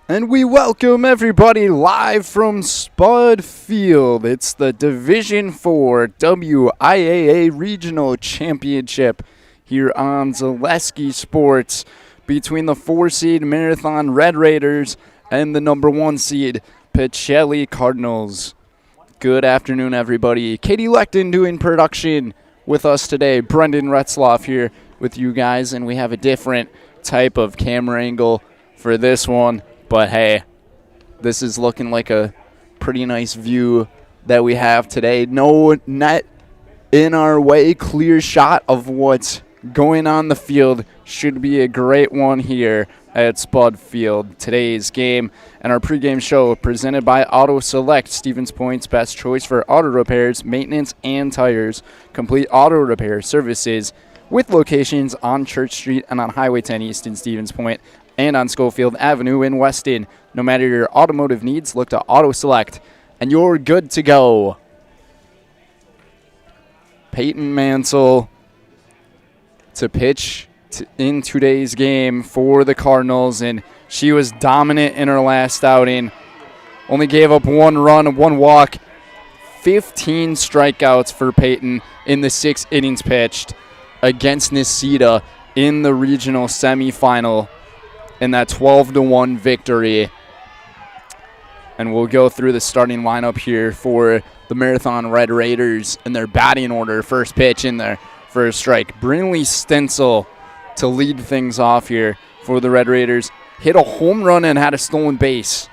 And we welcome everybody live from Spud Field. It's the Division 4 WIAA Regional Championship here on Zaleski Sports between the 4-seed Marathon Red Raiders and the number 1 seed Pacelli Cardinals. Good afternoon, everybody. Katie Lecton doing production with us today. Brendan Retzloff here with you guys, and we have a different type of camera angle for this one. But hey, this is looking like a pretty nice view that we have today. No net in our way, clear shot of what's going on the field. Should be a great one here at Spud Field. Today's game and our pregame show presented by Auto Select, Stevens Point's best choice for auto repairs, maintenance, and tires. Complete auto repair services with locations on Church Street and on Highway 10 East in Stevens Point, and on Schofield Avenue in Weston. No matter your automotive needs, look to Auto Select, and you're good to go. Peyton Mansell to pitch in today's game for the Cardinals, and she was dominant in her last outing. Only gave up 1 run, 1 walk, 15 strikeouts for Peyton in the 6 innings pitched against Necedah in the regional semifinal in that 12-1 victory. And we'll go through the starting lineup here for the Marathon Red Raiders in their batting order. First pitch in there for a strike. Brinley Stencil to lead things off here for the Red Raiders. Hit a home run and had a stolen base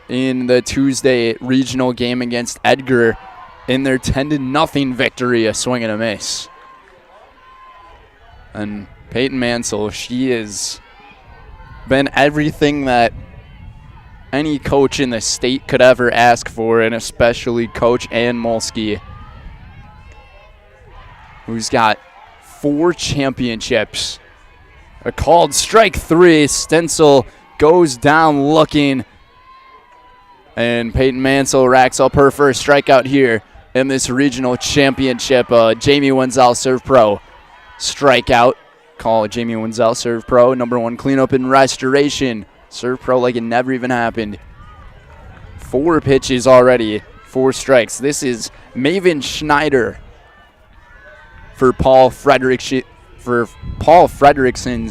in the Tuesday regional game against Edgar in their 10-0 victory, a swing and a miss. And Peyton Mansell, she has been everything that any coach in the state could ever ask for, and especially Coach Ann Molsky, who's got 4 championships. A called strike 3. Stencil goes down looking, and Peyton Mansell racks up her first strikeout here in this regional championship. Jamie Wenzel, serve pro. Strikeout. Call Jamie Wenzel, serve pro. Number 1 cleanup and restoration. Serve pro like it never even happened. 4 pitches already. 4 strikes. This is Maven Schneider for Paul Frederickson's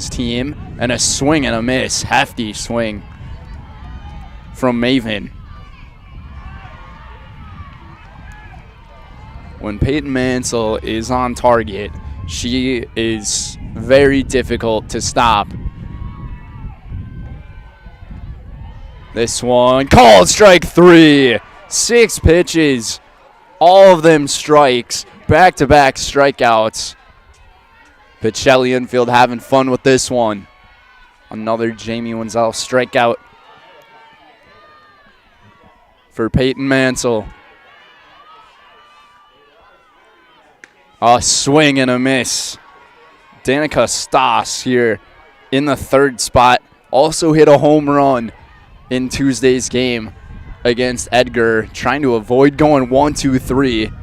team. And a swing and a miss. Hefty swing from Maven. When Peyton Mansell is on target, she is very difficult to stop. This one, called strike 3. 6 pitches, all of them strikes, back-to-back strikeouts. Pacelli infield having fun with this one. Another Jamie Wenzel strikeout for Peyton Mansell. A swing and a miss. Danica Stas here in the 3rd spot. Also hit a home run in Tuesday's game against Edgar, trying to avoid going 1-2-3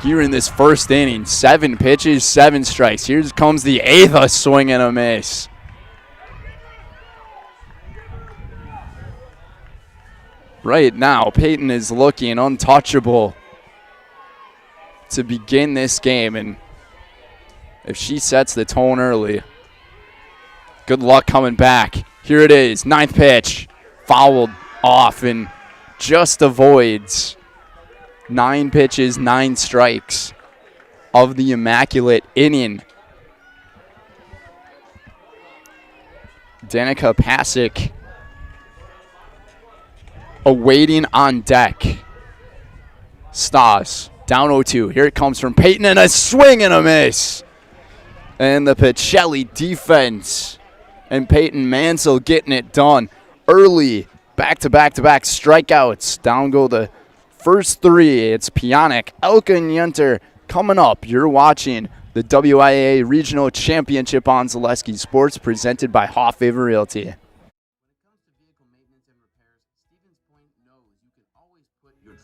here in this first inning. 7 pitches, 7 strikes. Here comes the 8th, a swing and a miss. Right now, Peyton is looking untouchable to begin this game, and if she sets the tone early, good luck coming back. Here it is, 9th pitch, fouled off and just avoids 9 pitches, 9 strikes of the immaculate inning. Danica Pasick awaiting on deck. Stas down 0-2. Here it comes from Peyton, and a swing and a miss. And the Pacelli defense and Peyton Mansell getting it done early. Back-to-back-to-back strikeouts. Down go the first 3. It's Pionic, Elka, and Yenter coming up. You're watching the WIAA Regional Championship on Zaleski Sports, presented by Hoff Favor Realty.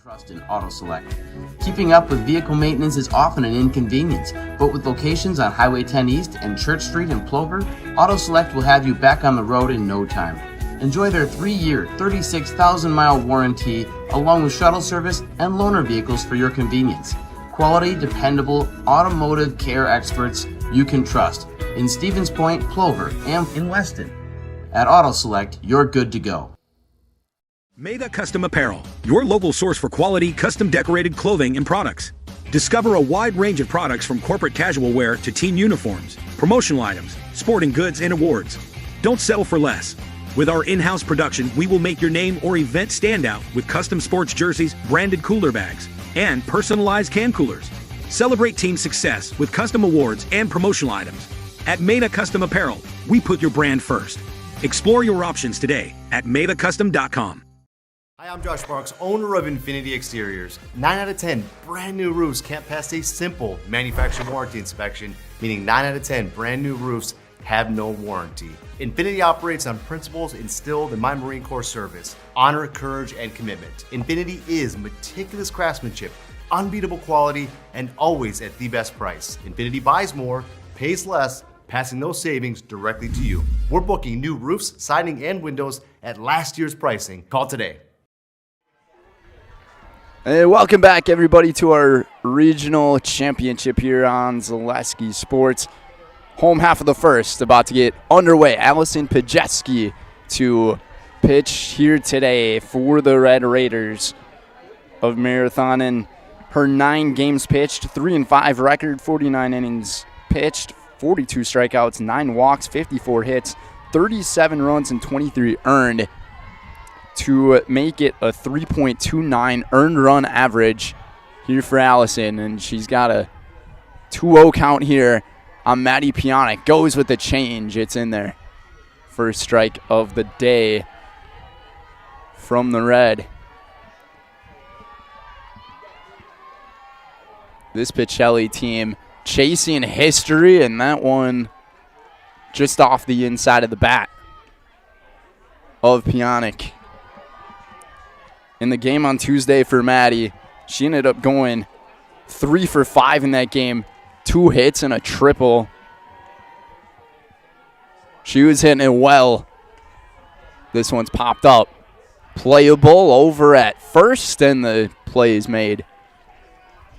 Trust in Auto Select. Keeping up with vehicle maintenance is often an inconvenience, but with locations on Highway 10 East and Church Street in Plover, Auto Select will have you back on the road in no time. Enjoy their 3-year, 36,000-mile warranty, along with shuttle service and loaner vehicles for your convenience. Quality, dependable, automotive care experts you can trust in Stevens Point, Plover, and in Weston. At Auto Select, you're good to go. Meda Custom Apparel, your local source for quality, custom decorated clothing and products. Discover a wide range of products from corporate casual wear to team uniforms, promotional items, sporting goods, and awards. Don't settle for less. With our in-house production, we will make your name or event stand out with custom sports jerseys, branded cooler bags, and personalized can coolers. Celebrate team success with custom awards and promotional items. At Meda Custom Apparel, we put your brand first. Explore your options today at medacustom.com. Hi, I'm Josh Marks, owner of Infinity Exteriors. 9 out of 10 brand new roofs can't pass a simple manufacturer warranty inspection, meaning 9 out of 10 brand new roofs have no warranty. Infinity operates on principles instilled in my Marine Corps service: honor, courage, and commitment. Infinity is meticulous craftsmanship, unbeatable quality, and always at the best price. Infinity buys more, pays less, passing those savings directly to you. We're booking new roofs, siding, and windows at last year's pricing. Call today. Hey, welcome back, everybody, to our regional championship here on Zaleski Sports. Home half of the first about to get underway. Allison Pajeski to pitch here today for the Red Raiders of Marathon. And her 9 games pitched, 3-5 record, 49 innings pitched, 42 strikeouts, 9 walks, 54 hits, 37 runs, and 23 earned, to make it a 3.29 earned run average here for Allison. And she's got a 2-0 count here on Maddie Pionic. Goes with the change. It's in there. First strike of the day from the Red. This Pacelli team chasing history, and that one just off the inside of the bat of Pionic. In the game on Tuesday for Maddie, she ended up going 3 for 5 in that game. 2 hits and a triple. She was hitting it well. This one's popped up. Playable over at first, and the play is made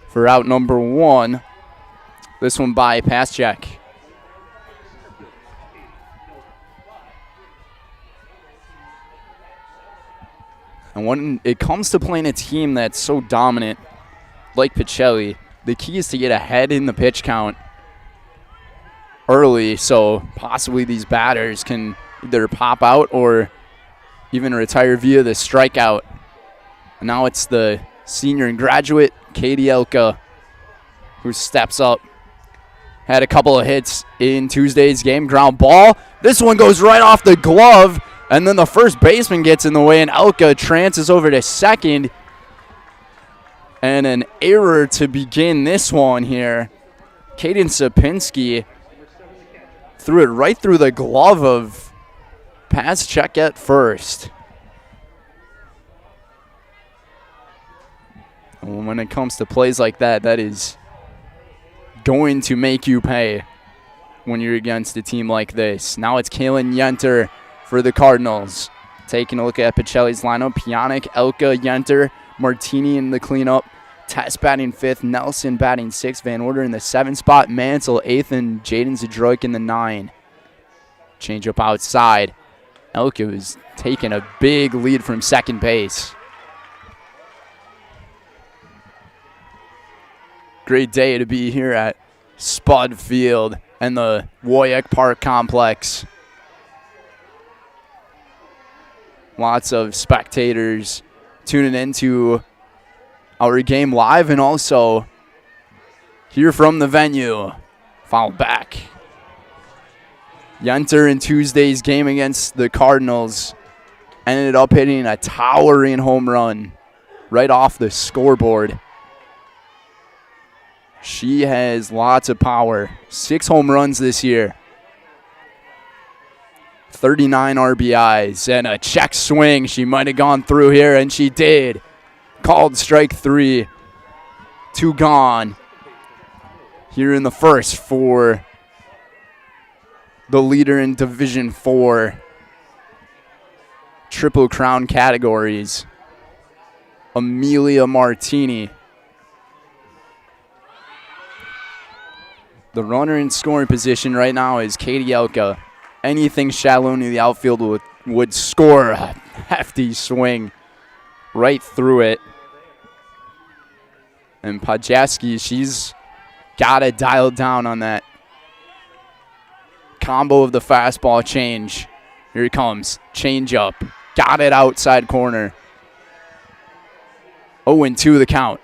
for out number 1. This one by Pacelli. And when it comes to playing a team that's so dominant like Pacelli, the key is to get ahead in the pitch count early, so possibly these batters can either pop out or even retire via the strikeout. And now it's the senior and graduate, Katie Elka, who steps up. Had a couple of hits in Tuesday's game. Ground ball. This one goes right off the glove, and then the first baseman gets in the way, and Elka trances over to second. And an error to begin this one here. Kaden Sapinski threw it right through the glove of Pacelli at first. And when it comes to plays like that, that is going to make you pay when you're against a team like this. Now it's Kaylin Yenter for the Cardinals. Taking a look at Pacelli's lineup: Pionic, Elka, Yenter, Martini in the cleanup, Tess batting 5th, Nelson batting 6th, Van Order in the 7th spot, Mansell 8th, and Jaden Zadroik in the 9. Change up outside. Elka was taking a big lead from second base. Great day to be here at Spud Field and the WIAA Park complex. Lots of spectators tuning into our game live and also here from the venue. Foul back. Yenter in Tuesday's game against the Cardinals ended up hitting a towering home run right off the scoreboard. She has lots of power. 6 home runs this year. 39 RBIs and a check swing. She might have gone through here, and she did. Called strike 3. 2 gone here in the first for the leader in Division 4. Triple Crown categories. Amelia Martini. The runner in scoring position right now is Katie Elka. Anything shallow into the outfield would score a hefty swing right through it. And Pacelli, she's got it dialed down on that combo of the fastball change. Here he comes. Change up. Got it outside corner. 0-2 the count.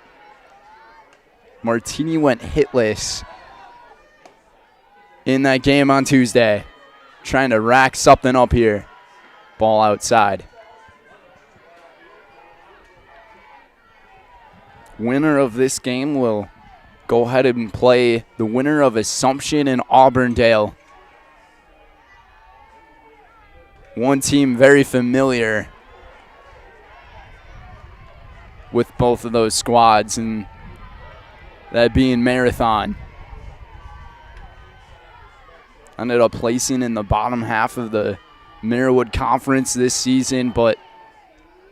Martini went hitless in that game on Tuesday. Trying to rack something up here. Ball outside. Winner of this game will go ahead and play the winner of Assumption and Auburndale. One team very familiar with both of those squads, and that being Marathon. Ended up placing in the bottom half of the Marywood Conference this season, but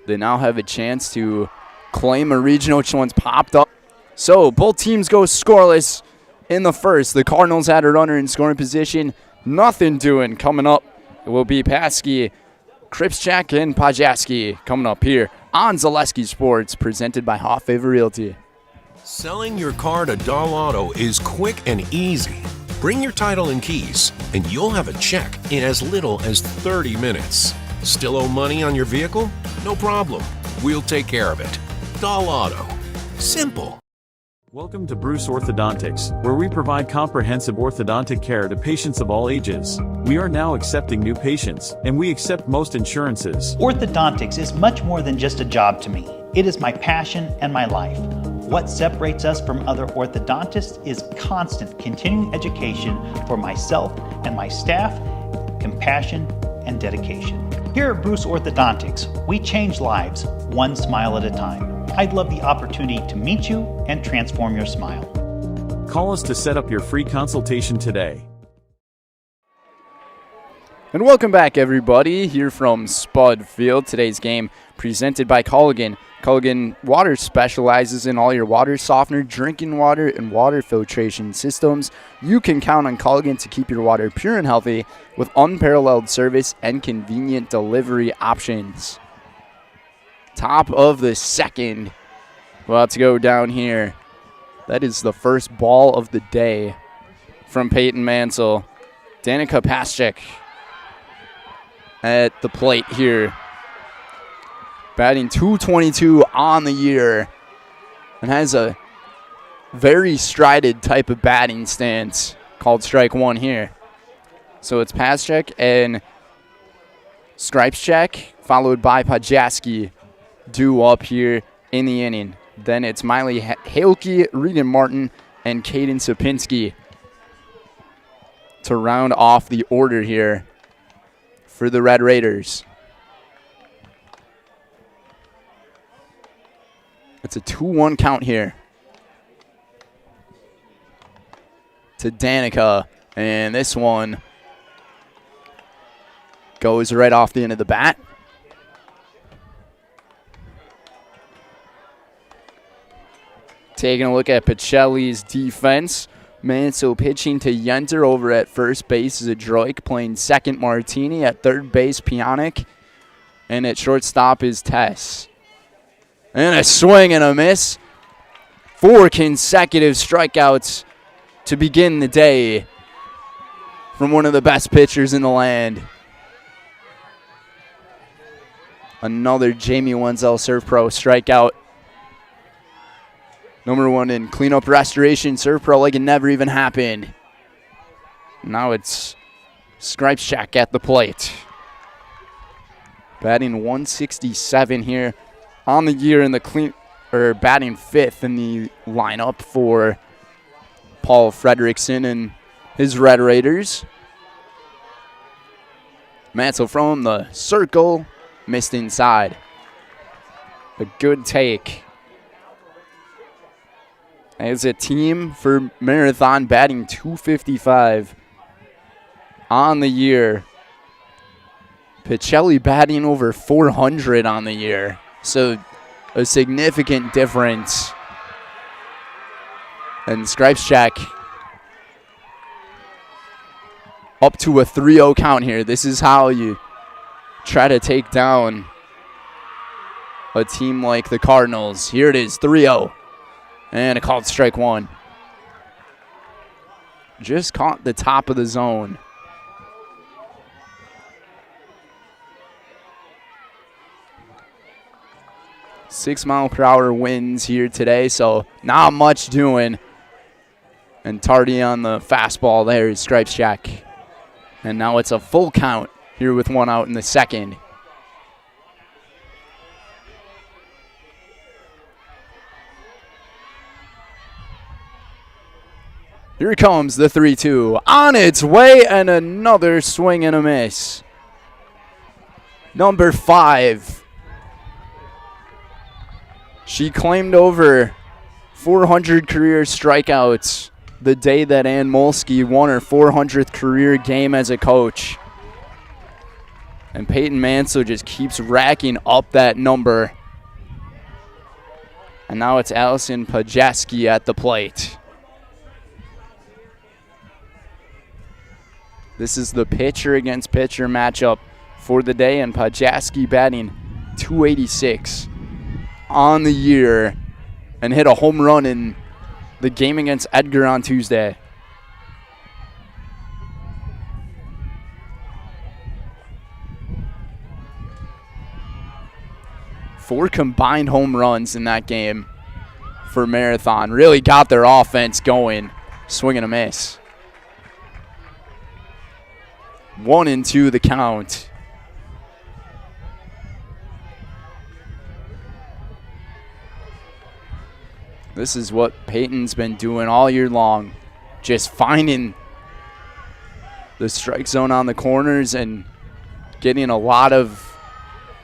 they now have a chance to claim a regional. One's popped up. So both teams go scoreless in the first. The Cardinals had a runner in scoring position. Nothing doing. Coming up, it will be Pacelli, Kripschak, and Pacelli coming up here on Zaleski Sports, presented by Hot Favor Realty. Selling your car to Dahl Auto is quick and easy. Bring your title and keys, and you'll have a check in as little as 30 minutes. Still owe money on your vehicle? No problem. We'll take care of it. Dahl Auto. Simple. Welcome to Bruce Orthodontics, where we provide comprehensive orthodontic care to patients of all ages. We are now accepting new patients, and we accept most insurances. Orthodontics is much more than just a job to me. It is my passion and my life. What separates us from other orthodontists is constant continuing education for myself and my staff, compassion, and dedication. Here at Bruce Orthodontics, we change lives one smile at a time. I'd love the opportunity to meet you and transform your smile. Call us to set up your free consultation today. And welcome back, everybody, here from Spud Field. Today's game presented by Culligan. Culligan Water specializes in all your water softener, drinking water, and water filtration systems. You can count on Culligan to keep your water pure and healthy with unparalleled service and convenient delivery options. Top of the second. About to go down here. That is the first ball of the day from Peyton Mansell. Danica Paschek at the plate here. Batting .222 on the year and has a very strided type of batting stance called strike one here. So it's Paschek and Skripschak followed by Pacelli due up here in the inning. Then it's Miley Halke, Regan Martin, and Caden Sapinski to round off the order here for the Red Raiders. It's a 2-1 count here to Danica, and this one goes right off the end of the bat. Taking a look at Pacelli's defense. Mansell pitching to Yenter over at first base is Adroik, playing second Martini, at third base Pionic, and at shortstop is Tess. And a swing and a miss. 4 consecutive strikeouts to begin the day from one of the best pitchers in the land. Another Jamie Wenzel Serve Pro strikeout. Number 1 in cleanup restoration, Serve Pro like it never even happened. Now it's Skripschak at the plate. Batting .167 here on the year in the batting 5th in the lineup for Paul Fredrickson and his Red Raiders. Mansell from the circle, missed inside. A good take. As a team for Marathon, batting .255 on the year. Pacelli batting over 400 on the year. So a significant difference. And Stripes check up to a 3-0 count here. This is how you try to take down a team like the Cardinals. Here it is, 3-0. And a called strike one. Just caught the top of the zone. .6-mile-per-hour winds here today, so not much doing. And tardy on the fastball there is Stripes check. And now it's a full count here with one out in the second. Here comes the 3-2. On its way, and another swing and a miss. Number 5. She claimed over 400 career strikeouts the day that Ann Molsky won her 400th career game as a coach. And Peyton Mansell just keeps racking up that number. And now it's Allison Pajeski at the plate. This is the pitcher against pitcher matchup for the day, and Pajeski batting .286 on the year and hit a home run in the game against Edgar on Tuesday. Four combined home runs in that game for Marathon. Really got their offense going. Swing and a miss. 1-2 the count. This is what Peyton's been doing all year long. Just finding the strike zone on the corners and getting a lot of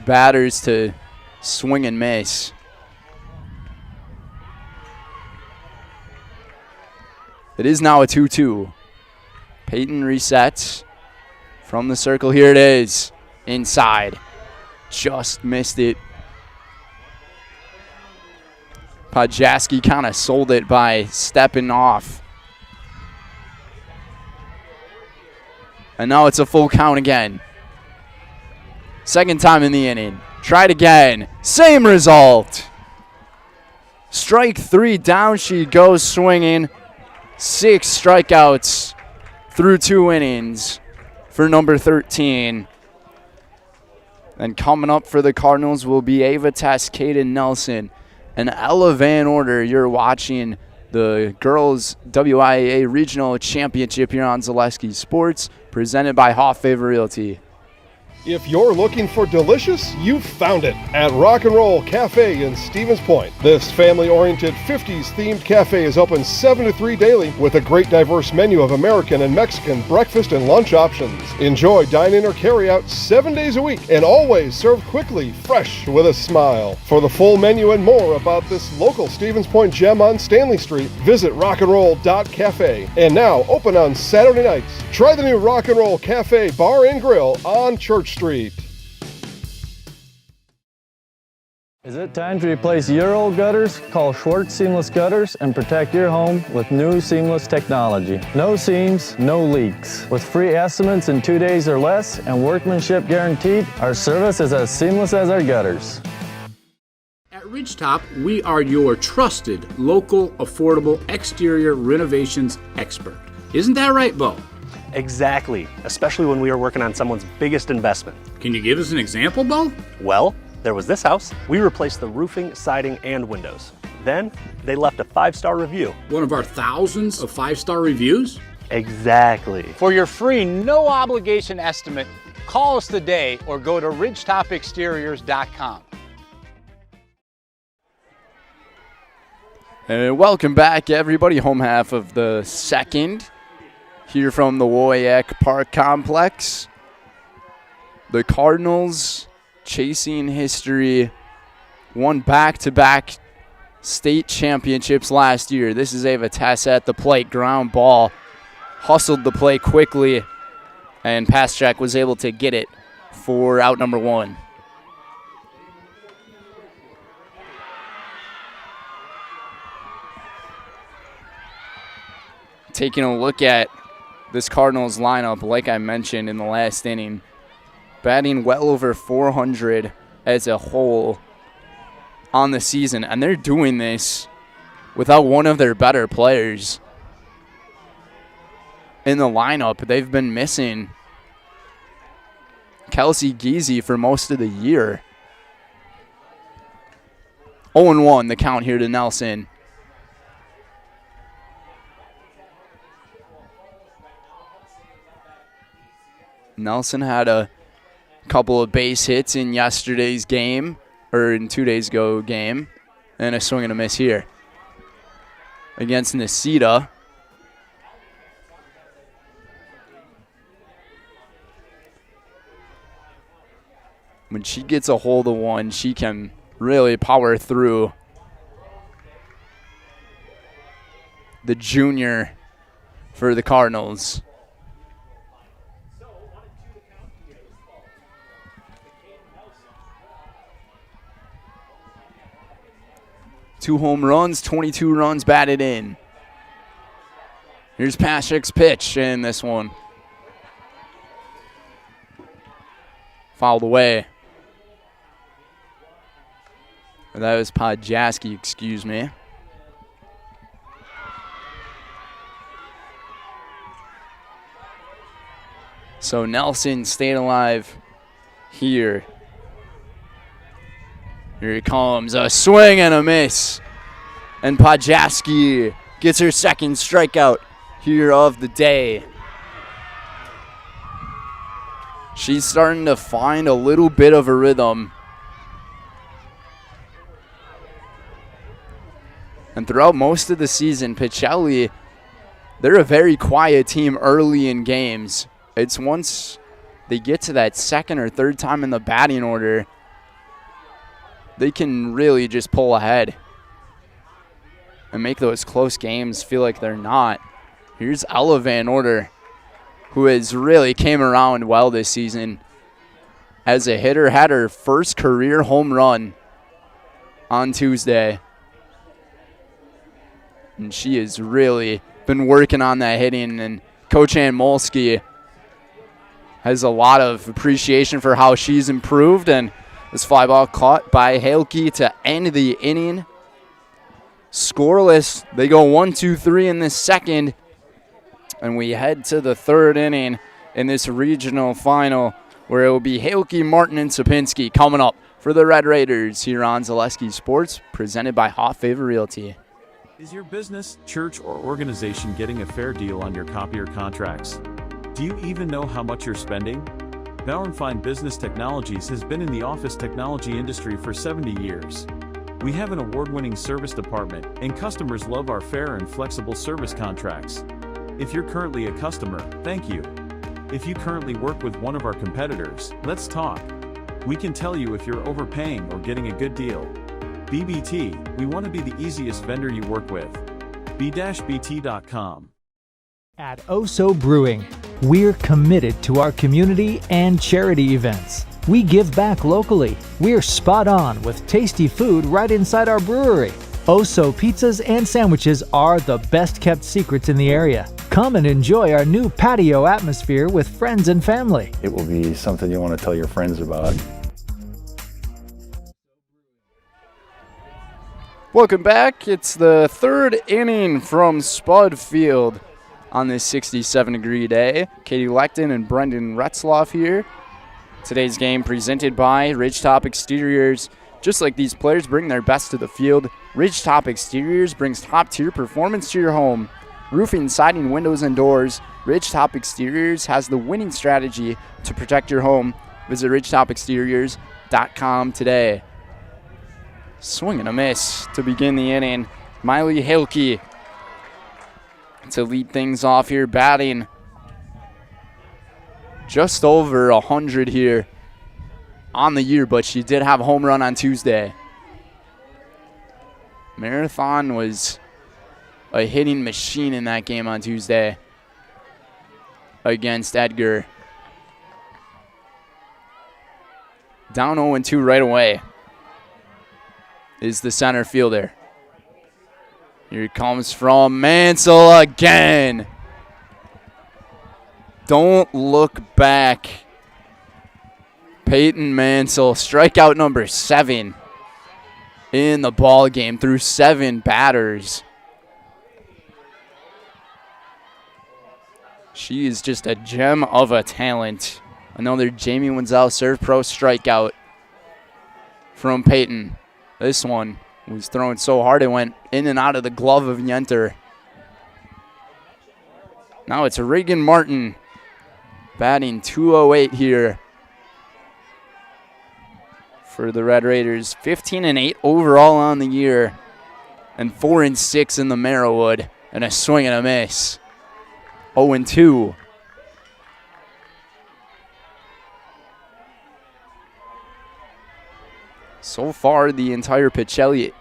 batters to swing and miss. It is now a 2-2. Peyton resets from the circle. Here it is. Inside. Just missed it. Pajeski kind of sold it by stepping off. And now it's a full count again. Second time in the inning. Tried again. Same result. Strike 3 down she goes swinging. 6 strikeouts through 2 innings for number 13. And coming up for the Cardinals will be Ava Tascada Nelson. And Ella Van Order, you're watching the Girls WIAA Regional Championship here on Zaleski Sports, presented by Hoff-Favor Realty. If you're looking for delicious, you've found it at Rock and Roll Cafe in Stevens Point. This family-oriented 50s-themed cafe is open 7 to 3 daily with a great diverse menu of American and Mexican breakfast and lunch options. Enjoy dine-in or carry-out 7 days a week and always served quickly, fresh, with a smile. For the full menu and more about this local Stevens Point gem on Stanley Street, visit rockandroll.cafe. And now open on Saturday nights. Try the new Rock and Roll Cafe Bar and Grill on Church Street. Is it time to replace your old gutters? Call Schwartz Seamless Gutters and protect your home with new seamless technology. No seams, no leaks. With free estimates in 2 days or less and workmanship guaranteed, our service is as seamless as our gutters. At Ridgetop, we are your trusted, local, affordable exterior renovations expert. Isn't that right, Bo? Exactly, especially when we are working on someone's biggest investment. Can you give us an example, Bo? Well, there was this house. We replaced the roofing, siding, and windows. Then, they left a 5-star review. One of our thousands of 5-star reviews? Exactly. For your free, no-obligation estimate, call us today or go to ridgetopexteriors.com. And welcome back, everybody. Home half of the second here from the WIAA Park Complex. The Cardinals chasing history, won back-to-back state championships last year. This is Ava Tess at the plate. Ground ball. Hustled the play quickly, and Paschak was able to get it for out number 1. Taking a look at this Cardinals lineup, like I mentioned in the last inning, batting well over 400 as a whole on the season, and they're doing this without one of their better players in the lineup. They've been missing Kelsey Giese for most of the year. 0-1 the count here to Nelson. Nelson had a couple of base hits in yesterday's game, or in 2 days ago game, and a swing and a miss here against Nisita. When she gets a hold of one, she can really power through. The junior for the Cardinals. Two home runs, 22 runs batted in. Here's Paschik's pitch, and this one fouled away. That was Podjaski, excuse me. So Nelson staying alive here. Here he comes, a swing and a miss. And Podjaski gets her second strikeout here of the day. She's starting to find a little bit of a rhythm. And throughout most of the season, Pacelli, they're a very quiet team early in games. It's once they get to that second or third time in the batting order, they can really just pull ahead and make those close games feel like they're not. Here's Ella Van Order, who has really came around well this season as a hitter, had her first career home run on Tuesday. And she has really been working on that hitting, and Coach Ann Molsky has a lot of appreciation for how she's improved, and this fly ball caught by Halke to end the inning. Scoreless. They go 1-2-3 in this second, and we head to the third inning in this regional final, where it will be Halke, Martin, and Sapinski coming up for the Red Raiders here on Zaleski Sports, presented by Hot Favor Realty. Is your business, church, or organization getting a fair deal on your copier contracts? Do you even know how much you're spending? Bauernfeind Business Technologies has been in the office technology industry for 70 years. We have an award-winning service department, and customers love our fair and flexible service contracts. If you're currently a customer, thank you. If you currently work with one of our competitors, let's talk. We can tell you if you're overpaying or getting a good deal. BBT, we want to be the easiest vendor you work with. b-bt.com. At Oso Brewing, we're committed to our community and charity events. We give back locally. We're spot on with tasty food right inside our brewery. Oso pizzas and sandwiches are the best kept secrets in the area. Come and enjoy our new patio atmosphere with friends and family. It will be something you want to tell your friends about. Welcome back. It's the third inning from Spud Field on this 67-degree day. Katie Lecton and Brendan Retzloff here. Today's game presented by Ridgetop Exteriors. Just like these players bring their best to the field, Ridgetop Exteriors brings top-tier performance to your home. Roofing, siding, windows, and doors, Ridgetop Exteriors has the winning strategy to protect your home. Visit ridgetopexteriors.com today. Swing and a miss to begin the inning. Miley Halke to lead things off here, batting just over 100 here on the year, but she did have a home run on Tuesday. Marathon was a hitting machine in that game on Tuesday against Edgar. Down 0-2 right away is the center fielder. Here it comes from Mansell again. Don't look back. Peyton Mansell, strikeout number 7 in the ball game through 7 batters. She is just a gem of a talent. Another Jamie Wenzel Serve Pro strikeout from Peyton. This one was thrown so hard it went in and out of the glove of Yenter. Now it's Reagan Martin batting .208 here for the Red Raiders. 15-8 overall on the year and 4-6 in the Marrowood, and a swing and a miss. 0-2. So far, the entire Pacelli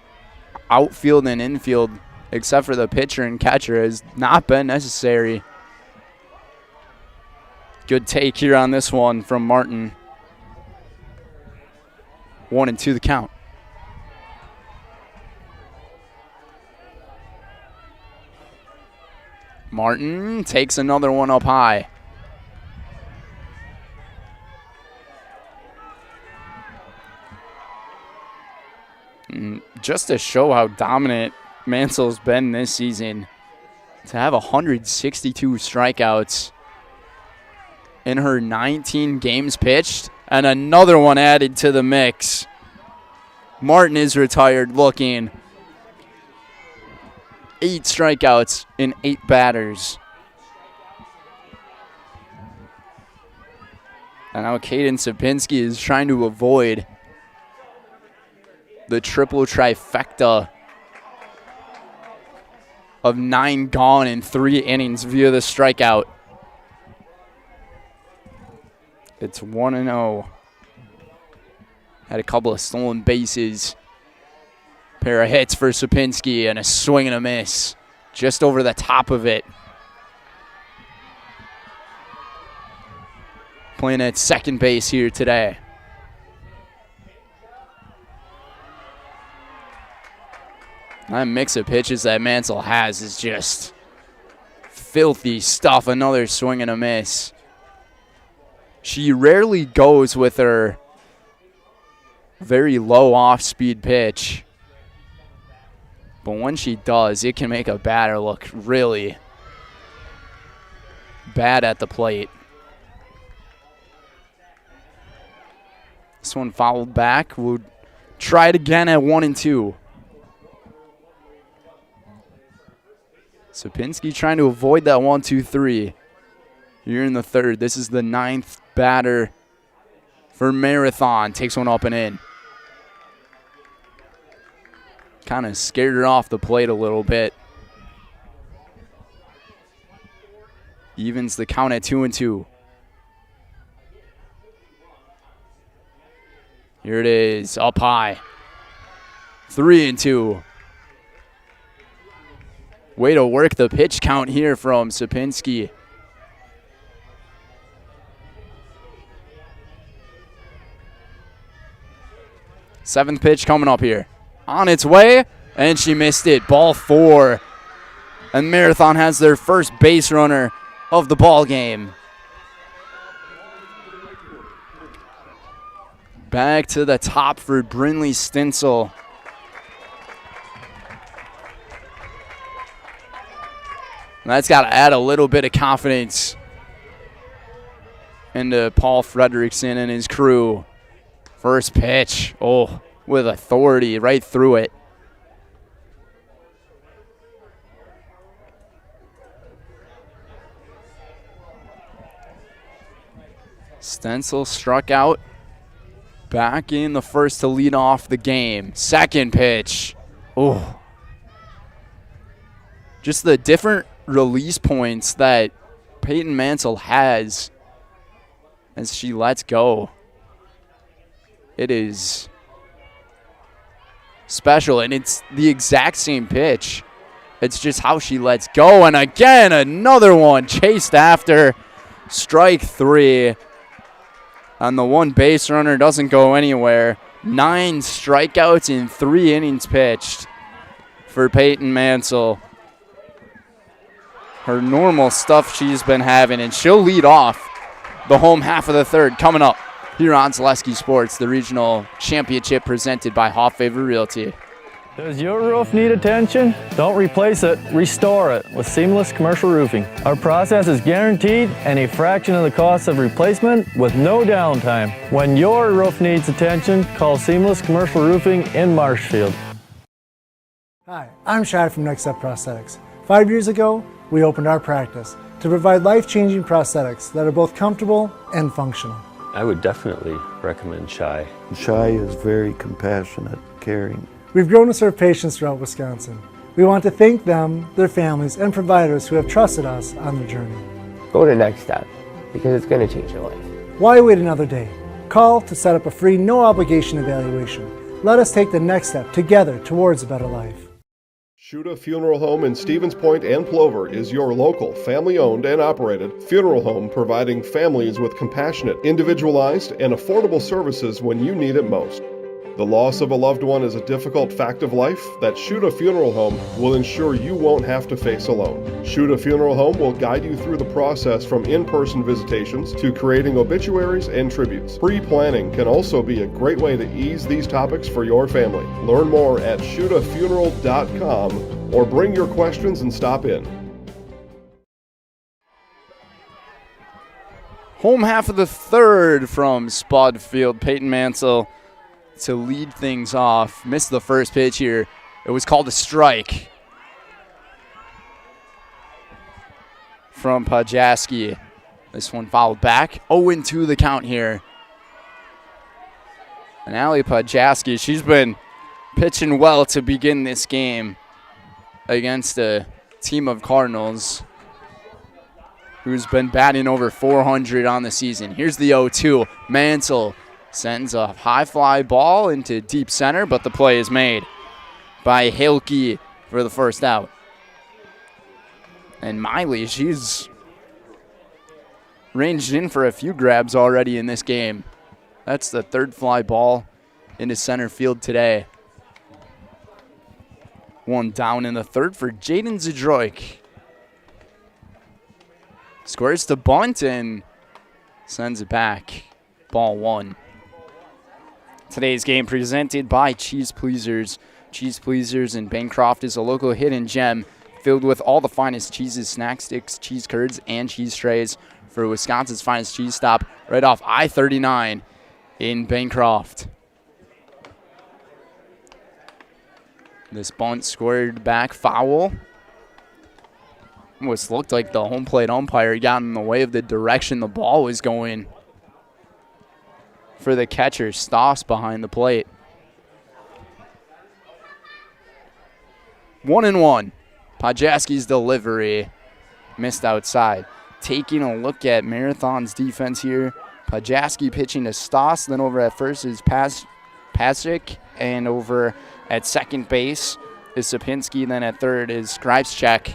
outfield and infield, except for the pitcher and catcher, has not been necessary. Good take here on this one from Martin. 1-2 the count. Martin takes another one up high. Just to show how dominant Mansell's been this season, to have 162 strikeouts in her 19 games pitched, and another one added to the mix. Martin is retired looking. 8 strikeouts in 8 batters. And now Caden Sapinski is trying to avoid the triple trifecta of 9 gone in 3 innings via the strikeout. It's 1-0. Had a couple of stolen bases. Pair of hits for Sapinski and a swing and a miss just over the top of it. Playing at second base here today. That mix of pitches that Mansell has is just filthy stuff. Another swing and a miss. She rarely goes with her very low off-speed pitch. But when she does, it can make a batter look really bad at the plate. This one fouled back. We'll try it again at 1-2. Sapinski trying to avoid that 1-2-3 here in the third. This is the 9th batter for Marathon. Takes one up and in. Kind of scared her off the plate a little bit. Evens the count at 2-2. Here it is, up high. 3-2. Way to work the pitch count here from Sapinski. Seventh pitch coming up here. On its way, and she missed it. Ball 4. And Marathon has their first base runner of the ball game. Back to the top for Brinley Stinsel. That's got to add a little bit of confidence into Paul Frederickson and his crew. First pitch, with authority right through it. Stenzel struck out back in the first to lead off the game. Second pitch. Just the different release points that Peyton Mansell has as she lets go. It is special, and it's the exact same pitch. It's just how she lets go. And again, another one chased after. Strike 3. on the one base runner, doesn't go anywhere. 9 strikeouts in 3 innings pitched for Peyton Mansell. Her normal stuff she's been having, and she'll lead off the home half of the third coming up here on Zaleski Sports, the regional championship presented by Hoff Favor Realty. Does your roof need attention? Don't replace it, restore it with Seamless Commercial Roofing. Our process is guaranteed and a fraction of the cost of replacement with no downtime. When your roof needs attention, call Seamless Commercial Roofing in Marshfield. Hi, I'm Shad from Next Step Prosthetics. 5 years ago, we opened our practice to provide life-changing prosthetics that are both comfortable and functional. I would definitely recommend Shai. Shai is very compassionate, caring. We've grown to serve patients throughout Wisconsin. We want to thank them, their families, and providers who have trusted us on their journey. Go to Next Step, because it's going to change your life. Why wait another day? Call to set up a free, no-obligation evaluation. Let us take the next step together towards a better life. Shuda Funeral Home in Stevens Point and Plover is your local, family-owned and operated funeral home providing families with compassionate, individualized, and affordable services when you need it most. The loss of a loved one is a difficult fact of life that Shuda Funeral Home will ensure you won't have to face alone. Shuda Funeral Home will guide you through the process from in-person visitations to creating obituaries and tributes. Pre-planning can also be a great way to ease these topics for your family. Learn more at shudafuneral.com or bring your questions and stop in. Home half of the third from Spud Field. Peyton Mansell to lead things off. Missed the first pitch here. It was called a strike from Pacelli. This one fouled back. 0-2 the count here. And Allie Pacelli, she's been pitching well to begin this game against a team of Cardinals who's been batting over 400 on the season. Here's the 0-2. Mansell sends a high fly ball into deep center, but the play is made by Hilke for the first out. And Miley, she's ranged in for a few grabs already in this game. That's the third fly ball into center field today. One down in the third for Jaden Zadroik. Squares to bunt and sends it back. Ball one. Today's game presented by Cheese Pleasers. Cheese Pleasers in Bancroft is a local hidden gem filled with all the finest cheeses, snack sticks, cheese curds, and cheese trays for Wisconsin's finest cheese stop right off I-39 in Bancroft. This bunt squared back foul. Almost looked like the home plate umpire got in the way of the direction the ball was going for the catcher, Stoss, behind the plate. 1-1. Pacelli's delivery missed outside. Taking a look at Marathon's defense here. Pacelli pitching to Stoss, then over at first is Pasic, and over at second base is Sapinski, then at third is Greifschek,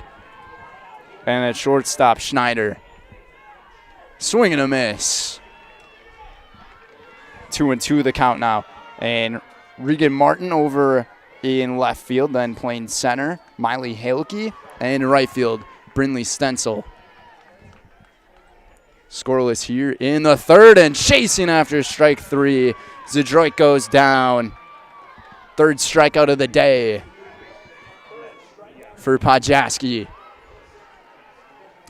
and at shortstop Schneider. Swing and a miss. 2-2 the count now. And Regan Martin over in left field, then playing center, Miley Hilke, and in right field, Brinley Stencil. Scoreless here in the third, and chasing after strike three. Zadroik goes down. Third strikeout of the day for Pacelli.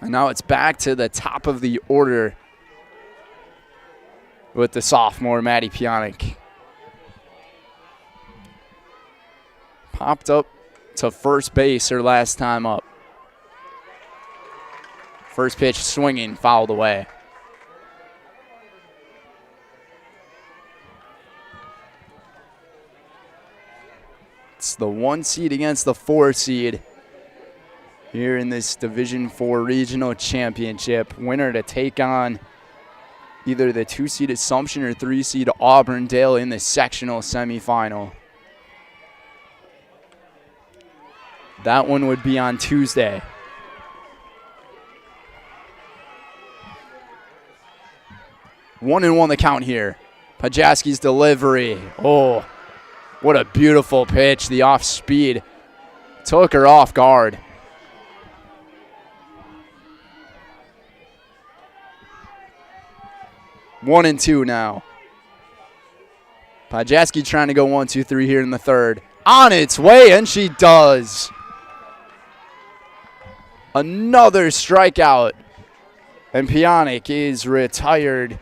And now it's back to the top of the order with the sophomore, Maddie Pionik. Popped up to first base her last time up. First pitch swinging, fouled away. It's the 1 seed against the 4 seed here in this Division IV Regional Championship. Winner to take on either the 2 seed Assumption or 3 seed Auburndale in the sectional semifinal. That one would be on Tuesday. 1-1 the count here. Pajaski's delivery. Oh, what a beautiful pitch. The off speed took her off guard. One and two now. Pajaski trying to go 1-2-3 here in the third. On its way, and she does. Another strikeout. And Pionic is retired.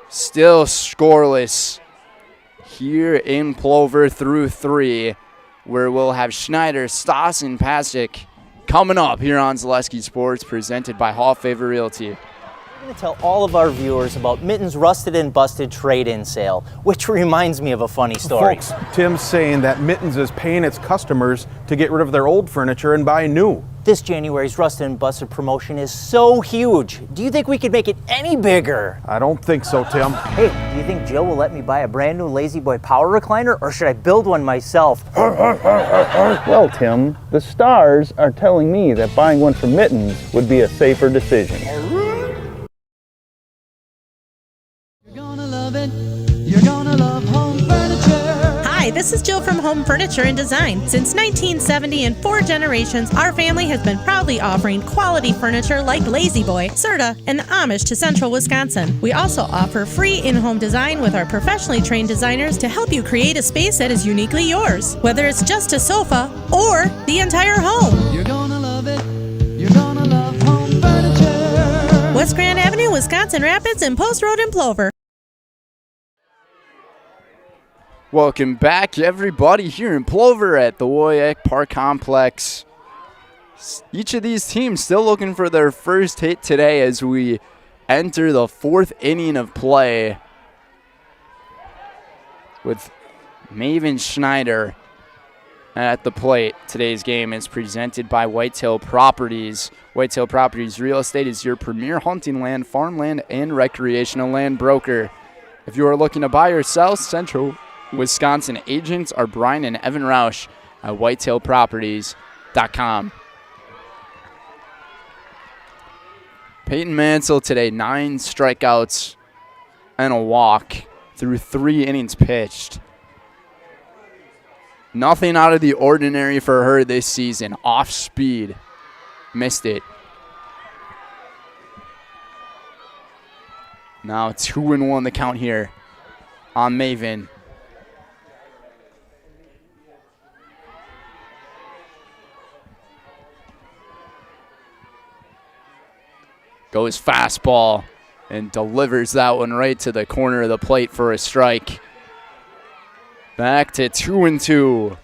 Still scoreless here in Plover through 3, where we'll have Schneider, Stoss, and Pasic coming up here on Zaleski Sports, presented by Hall Favor Realty. We're going to tell all of our viewers about Mitten's Rusted and Busted trade-in sale, which reminds me of a funny story. Folks, Tim's saying that Mitten's is paying its customers to get rid of their old furniture and buy new. This January's Rusted and Busted promotion is so huge. Do you think we could make it any bigger? I don't think so, Tim. Hey, do you think Jill will let me buy a brand new Lazy Boy power recliner, or should I build one myself? Well, Tim, the stars are telling me that buying one from Mittens would be a safer decision. You're gonna love home furniture. Hi, this is Jill from Home Furniture and Design. Since 1970 and 4 generations, our family has been proudly offering quality furniture like Lazy Boy, Serta, and the Amish to Central Wisconsin. We also offer free in-home design with our professionally trained designers to help you create a space that is uniquely yours, whether it's just a sofa or the entire home. You're gonna love it. You're gonna love home furniture. West Grand Avenue, Wisconsin Rapids, and Post Road in Plover. Welcome back, everybody, here in Plover at the WIAA Park Complex. Each of these teams still looking for their first hit today as we enter the 4th inning of play with Maven Schneider at the plate. Today's game is presented by Whitetail Properties. Whitetail Properties Real Estate is your premier hunting land, farmland, and recreational land broker. If you are looking to buy or sell, Central Wisconsin agents are Brian and Evan Roush at whitetailproperties.com. Peyton Mansell today, 9 strikeouts and a walk through 3 innings pitched. Nothing out of the ordinary for her this season. Off speed. Missed it. Now 2-1 the count here on Maven. Goes fastball and delivers that one right to the corner of the plate for a strike. Back to 2-2.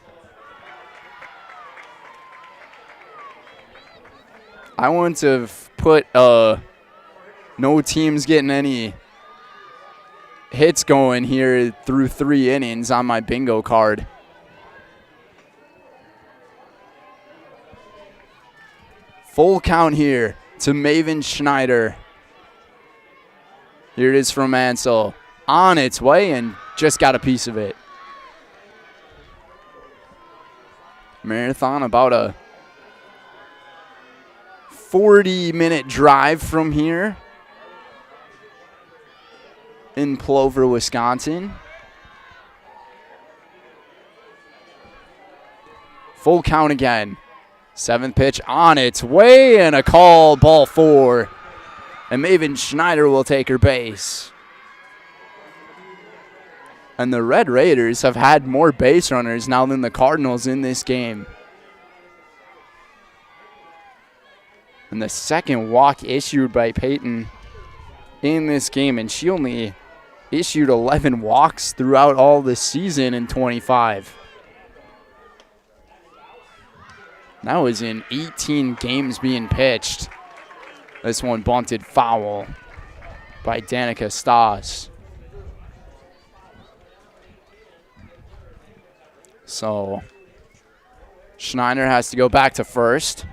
I wouldn't have put no teams getting any hits going here through 3 innings on my bingo card. Full count here to Maven Schneider. Here it is from Mansell. On its way and just got a piece of it. Marathon, about a 40-minute drive from here in Plover, Wisconsin. Full count again. 7th pitch on its way, and a call, ball 4. And Maven Schneider will take her base. And the Red Raiders have had more base runners now than the Cardinals in this game. And the second walk issued by Peyton in this game, and she only issued 11 walks throughout all the season in 25. That was in 18 games being pitched. This one bunted foul by Danica Stoss. So Schneider has to go back to first.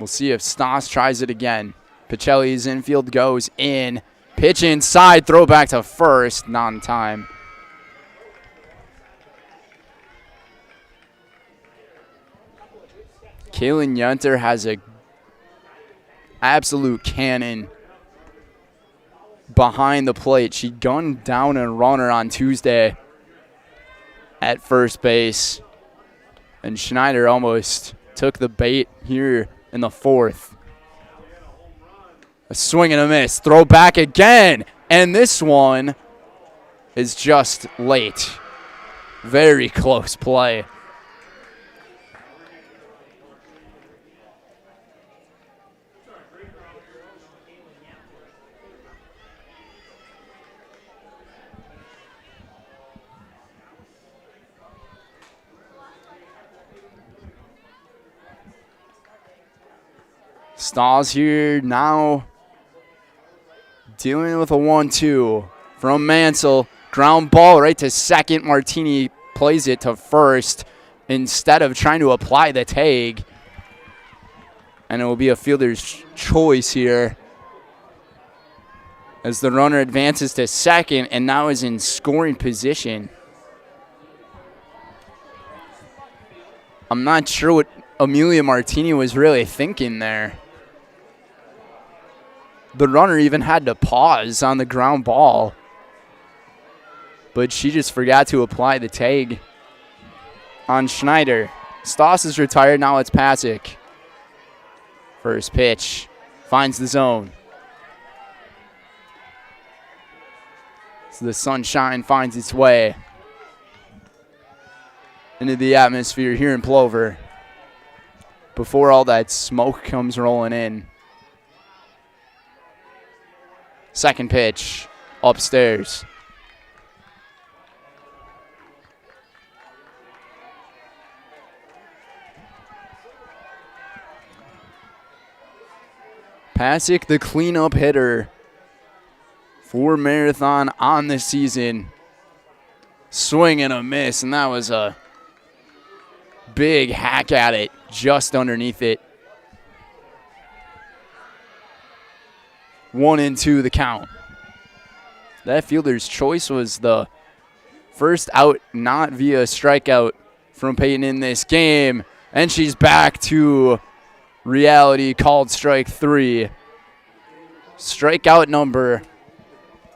We'll see if Stoss tries it again. Pacelli's infield goes in. Pitch inside, throw back to first, not in time. Kaylin Yunter has a absolute cannon behind the plate. She gunned down a runner on Tuesday at first base, and Schneider almost took the bait here in the fourth. A swing and a miss. Throw back again, and this one is just late. Very close play. Stalls here now dealing with a 1-2 from Mansell. Ground ball right to second. Martini plays it to first instead of trying to apply the tag. And it will be a fielder's choice here as the runner advances to second and now is in scoring position. I'm not sure what Amelia Martini was really thinking there. The runner even had to pause on the ground ball, but she just forgot to apply the tag on Schneider. Stoss is retired, now it's Pasick. First pitch, finds the zone. So the sunshine finds its way into the atmosphere here in Plover before all that smoke comes rolling in. Second pitch, upstairs. Pasick, the cleanup hitter for Marathon on the season. Swing and a miss, and that was a big hack at it just underneath it. 1-2 the count. That fielder's choice was the first out, not via strikeout from Peyton in this game. And she's back to reality, called strike 3. Strikeout number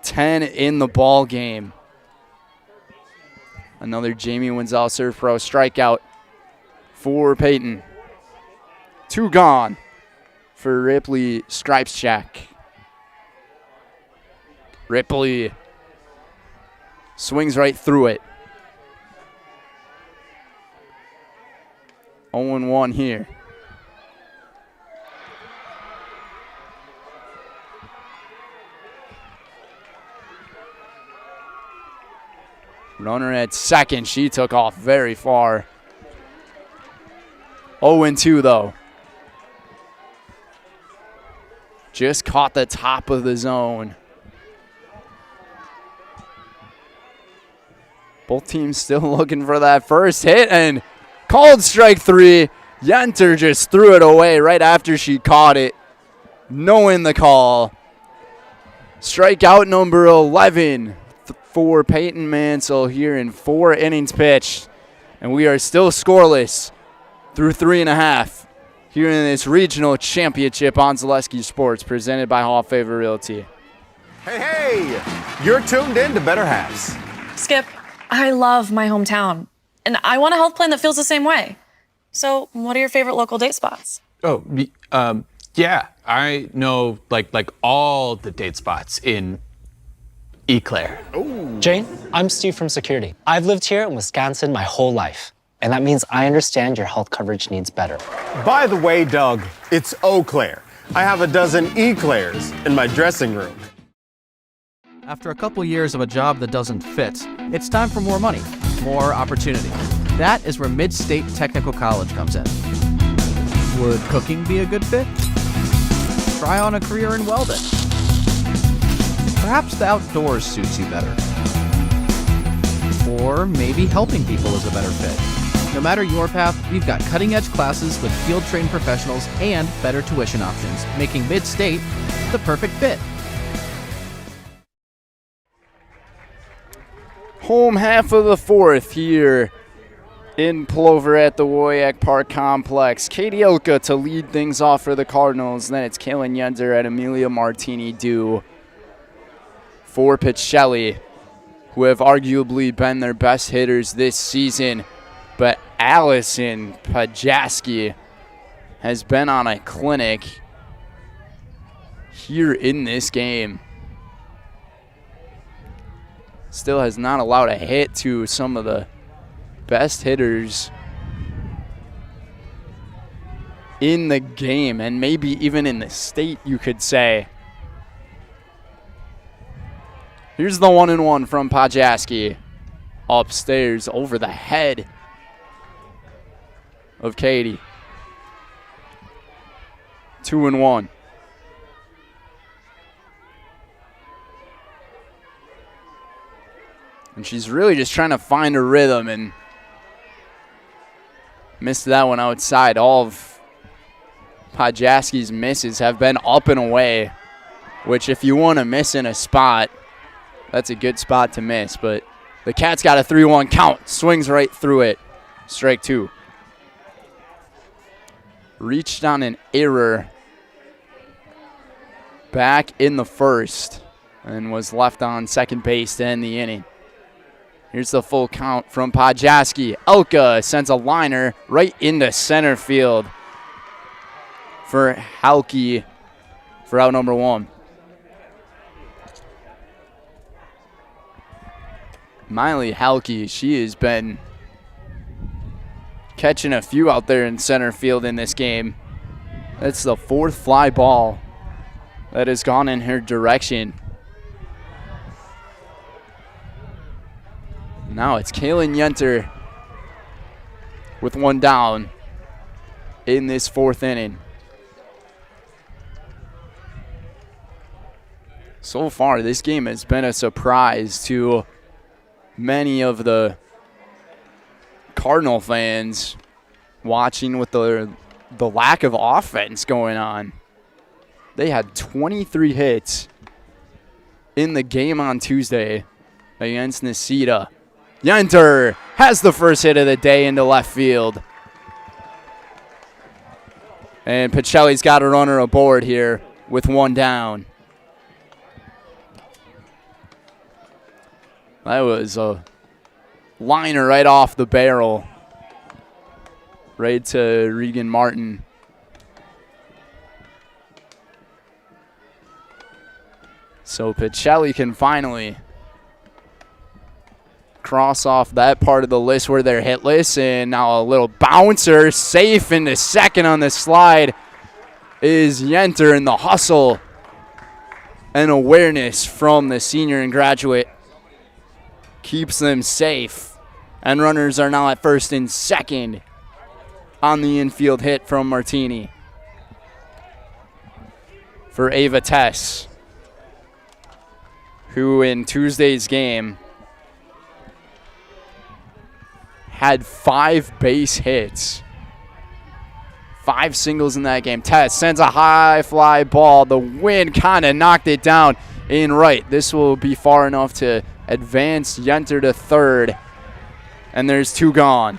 10 in the ball game. Another Jamie Wenzel Serve Pro strikeout for Peyton. 2 gone for Ripley Stripes check. Ripley swings right through it. 0-1 here. Runner at second. She took off very far. 0-2 though. Just caught the top of the zone. Both teams still looking for that first hit, and called strike 3. Yenter just threw it away right after she caught it, knowing the call. Strikeout number 11 for Peyton Mansell here in 4 innings pitched. And we are still scoreless through 3.5 here in this regional championship on Zaleski Sports, presented by Hall of Favor Realty. Hey, you're tuned in to Better Halves. Skip, I love my hometown, and I want a health plan that feels the same way. So what are your favorite local date spots? Oh, yeah, I know like all the date spots in Eau Claire. Jane, I'm Steve from Security. I've lived here in Wisconsin my whole life, and that means I understand your health coverage needs better. By the way, Doug, it's Eau Claire. I have a dozen Eclairs in my dressing room. After a couple years of a job that doesn't fit, it's time for more money, more opportunity. That is where Mid-State Technical College comes in. Would cooking be a good fit? Try on a career in welding. Perhaps the outdoors suits you better. Or maybe helping people is a better fit. No matter your path, we've got cutting-edge classes with field-trained professionals and better tuition options, making Mid-State the perfect fit. Home half of the fourth here in Plover at the WIAA Park Complex. Katie Ilka to lead things off for the Cardinals. Then it's Kaylin Yenter and Amelia Martini Dew for Pacelli, who have arguably been their best hitters this season. But Allison Pajaski has been on a clinic here in this game. Still has not allowed a hit to some of the best hitters in the game, and maybe even in the state, you could say. Here's the 1-1 from Pajaski. Upstairs over the head of Katie. 2-1. And she's really just trying to find her rhythm and missed that one outside. All of Pajaski's misses have been up and away, which if you want to miss in a spot, that's a good spot to miss. But the Cats got a 3-1 count. Swings right through it. Strike 2. Reached on an error back in the first and was left on second base to end the inning. Here's the full count from Pajaski. Elka sends a liner right into center field for Halke for out number 1. Miley Halke, she has been catching a few out there in center field in this game. That's the 4th fly ball that has gone in her direction. Now it's Kaylin Yenter with 1 down in this 4th inning. So far, this game has been a surprise to many of the Cardinal fans watching with the lack of offense going on. They had 23 hits in the game on Tuesday against Necedah. Yenter has the first hit of the day into left field. And Pacelli's got a runner aboard here with 1 down. That was a liner right off the barrel. Right to Regan Martin. So Pacelli can finally cross off that part of the list where they're hitless, and now a little bouncer safe into second on the slide is Yenter, in the hustle and awareness from the senior and graduate keeps them safe, and runners are now at first and second on the infield hit from Martini. For Ava Tess, who in Tuesday's game had 5 base hits. 5 singles in that game. Tess sends a high fly ball. The wind kind of knocked it down in right. This will be far enough to advance Yenter to third. And there's 2 gone.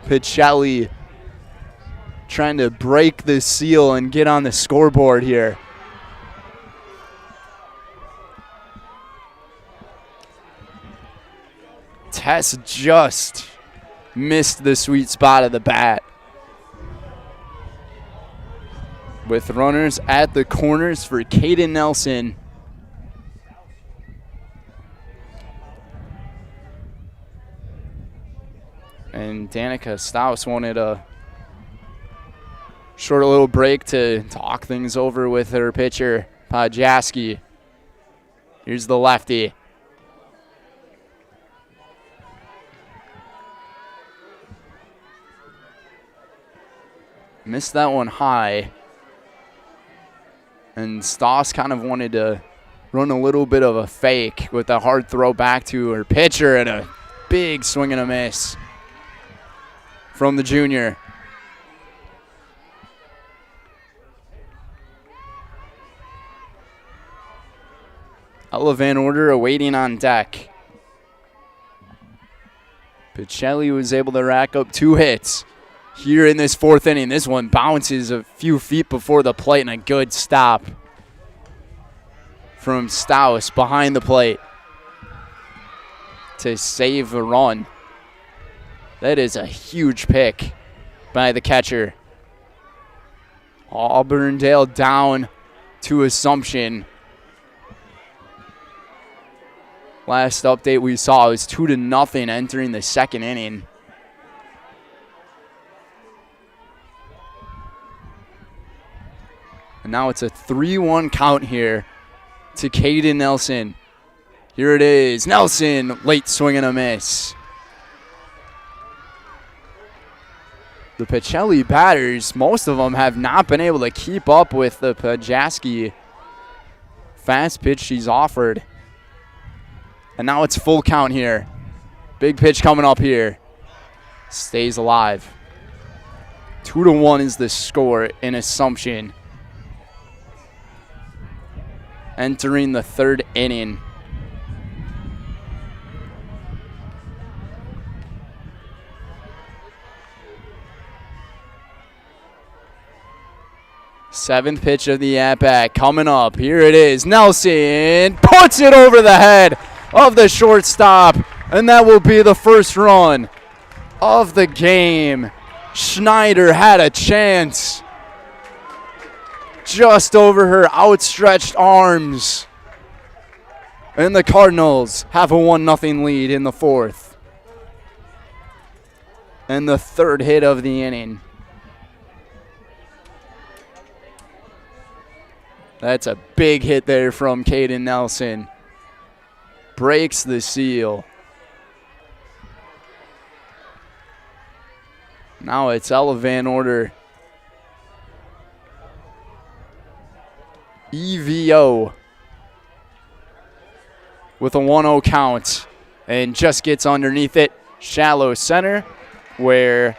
Pacelli trying to break the seal and get on the scoreboard here. Tess just missed the sweet spot of the bat. With runners at the corners for Kaden Nelson. And Danica Staus wanted a short little break to talk things over with her pitcher, Pajaski. Here's the lefty. Missed that one high. And Stoss kind of wanted to run a little bit of a fake with a hard throw back to her pitcher, and a big swing and a miss from the junior. Ella Van Order awaiting on deck. Pacelli was able to rack up 2 hits here in this 4th inning. This one bounces a few feet before the plate, and a good stop from Staus behind the plate to save a run. That is a huge pick by the catcher. Auburndale down to Assumption. Last update we saw was 2-0 entering the 2nd inning. And now it's a 3-1 count here to Caden Nelson. Here it is. Nelson, late swing and a miss. The Pacelli batters, most of them have not been able to keep up with the Pajaski fast pitch she's offered. And now it's full count here. Big pitch coming up here. Stays alive. 2-1 is the score in Assumption. Entering the 3rd inning. Seventh pitch of the at-bat coming up. Here it is. Nelson puts it over the head of the shortstop, and that will be the first run of the game. Schneider had a chance just over her outstretched arms. And the Cardinals have a 1-0 lead in the 4th. And the 3rd hit of the inning. That's a big hit there from Caden Nelson. Breaks the seal. Now it's Ella order. EVO with a 1-0 count and just gets underneath it. Shallow center where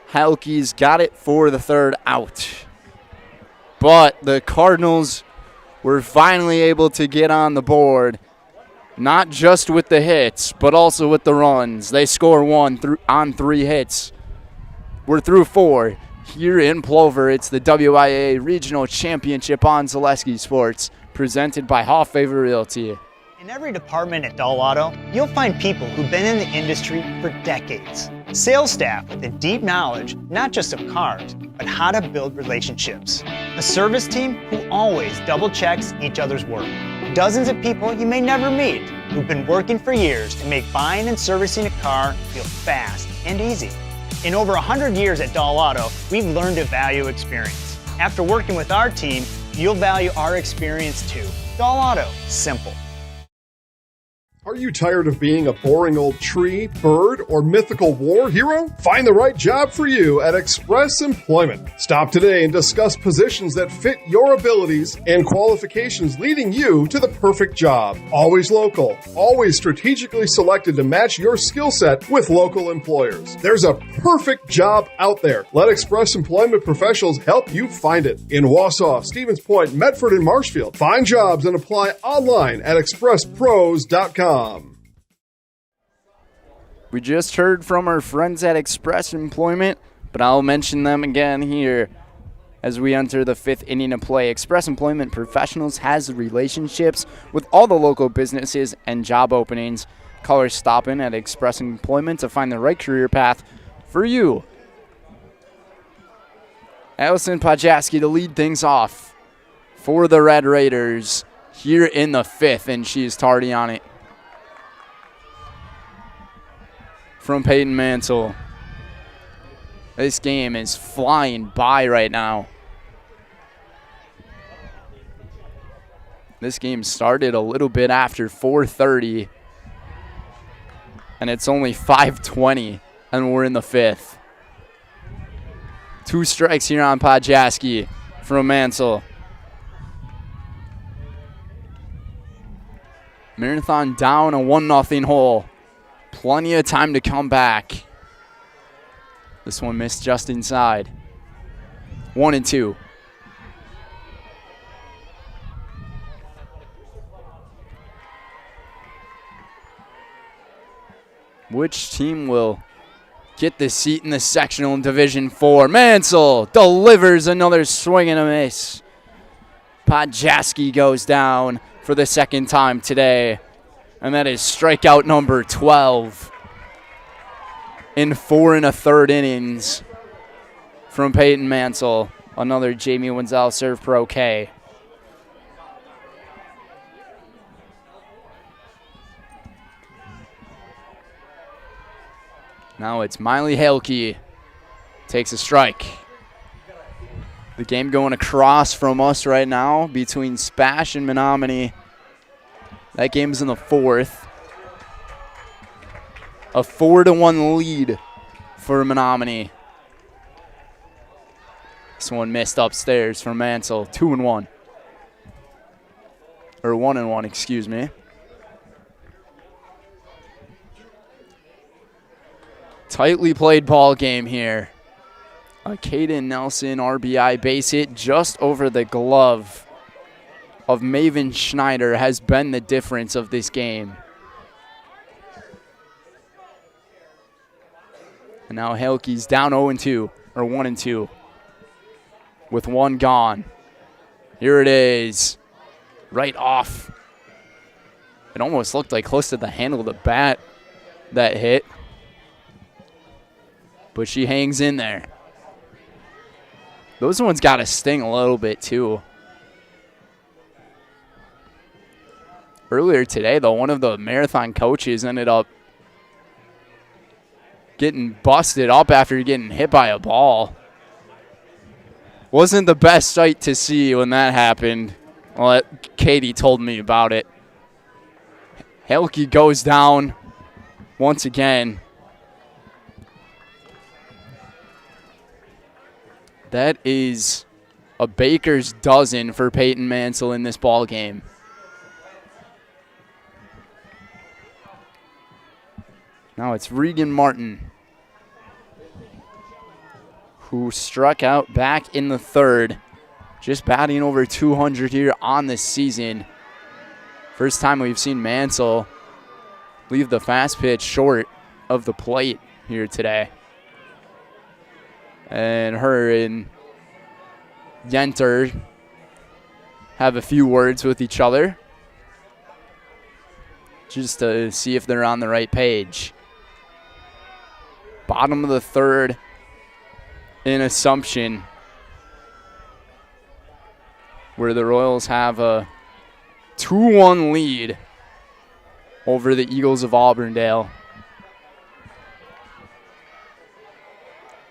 Halke's got it for the 3rd out. But the Cardinals were finally able to get on the board, not just with the hits, but also with the runs. They score 1 on 3 hits. We're through 4. Here in Plover, it's the WIAA Regional Championship on Zaleski Sports, presented by Hofffavor Realty. In every department at Dahl Auto, you'll find people who've been in the industry for decades. Sales staff with a deep knowledge, not just of cars, but how to build relationships. A service team who always double checks each other's work. Dozens of people you may never meet who've been working for years to make buying and servicing a car feel fast and easy. In over 100 years at Dahl Auto, we've learned to value experience. After working with our team, you'll value our experience too. Dahl Auto, simple. Are you tired of being a boring old tree, bird, or mythical war hero? Find the right job for you at Express Employment. Stop today and discuss positions that fit your abilities and qualifications, leading you to the perfect job. Always local, always strategically selected to match your skill set with local employers. There's a perfect job out there. Let Express Employment professionals help you find it. In Wausau, Stevens Point, Medford, and Marshfield. Find jobs and apply online at expresspros.com. We just heard from our friends at Express Employment, but I'll mention them again here as we enter the 5th inning of play. Express Employment Professionals has relationships with all the local businesses and job openings. Callers stop in at Express Employment to find the right career path for you. Allison Pajaski to lead things off for the Red Raiders here in the 5th, and she is tardy on it. From Peyton Mansell. This game is flying by right now. This game started a little bit after 4:30, and it's only 5:20, and we're in the 5th. 2 strikes here on Pajaski from Mansell. Marathon down a 1-0 hole. Plenty of time to come back. This one missed just inside. 1-2. which team will get the seat in the sectional in Division 4. Mansell delivers another swing and a miss. Podjaski goes down for the second time today, and that is strikeout number 12 in 4 1/3 innings from Peyton Mansell. Another Jamie Wenzel serve for OK. Now it's Miley Halke. Takes a strike. The game going across from us right now between Spash and Menominee. That game's in the 4th. A 4-1 lead for Menominee. This one missed upstairs from Mansell. 2-1. Or 1-1, excuse me. Tightly played ball game here. A Caden Nelson RBI base hit just over the glove of Maven Schneider has been the difference of this game. And now Halke's down 0-2, or 1-2, with one gone. Here it is, right off. It almost looked like close to the handle of the bat, that hit. But she hangs in there. Those ones got to sting a little bit, too. Earlier today, though, one of the marathon coaches ended up getting busted up after getting hit by a ball. Wasn't the best sight to see when that happened. Well, Katie told me about it. Halke goes down once again. That is a baker's dozen for Peyton Mansell in this ball game. Now it's Regan Martin, who struck out back in the 3rd. Just batting over 200 here on the season. First time we've seen Mansell leave the fast pitch short of the plate here today. And her and Yenter have a few words with each other just to see if they're on the right page. Bottom of the 3rd in Assumption, where the Royals have a 2-1 lead over the Eagles of Auburndale.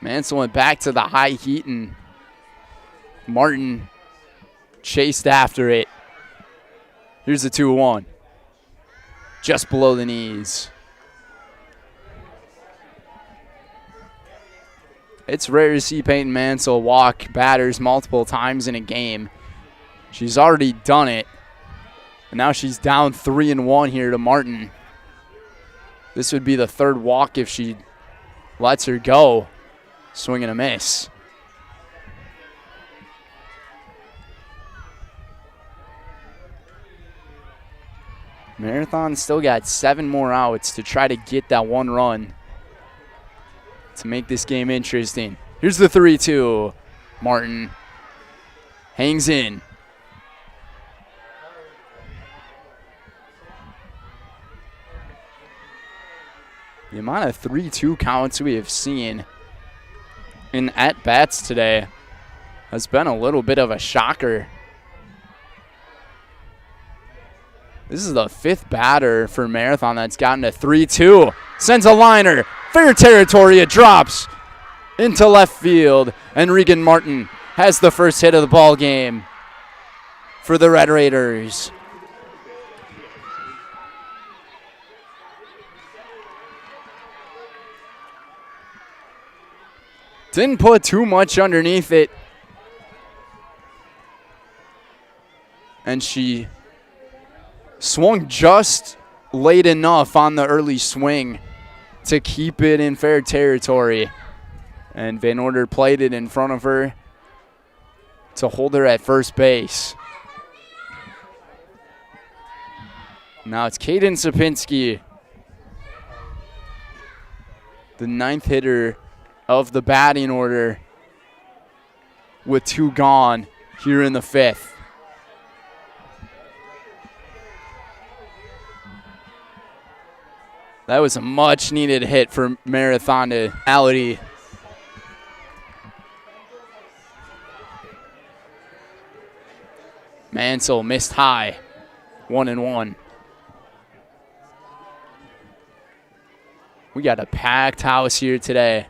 Mansell went back to the high heat, and Martin chased after it. Here's the 2-1. Just below the knees. It's rare to see Peyton Mansell walk batters multiple times in a game. She's already done it. And now she's down 3-1 here to Martin. This would be the 3rd walk if she lets her go. Swing and a miss. Marathon still got 7 more outs to try to get that 1 run to make this game interesting. Here's the 3-2. Martin hangs in. The amount of 3-2 counts we have seen in at-bats today has been a little bit of a shocker. This is the 5th batter for Marathon that's gotten a 3-2. Sends a liner. Fair territory. It drops into left field. And Regan Martin has the first hit of the ball game for the Red Raiders. Didn't put too much underneath it. And she swung just late enough on the early swing to keep it in fair territory. And Van Order played it in front of her to hold her at first base. Now it's Caden Sapinski the 9th hitter of the batting order with 2 gone here in the 5th. That was a much-needed hit for Marathon to reality. Mansell missed high, 1-1. We got a packed house here today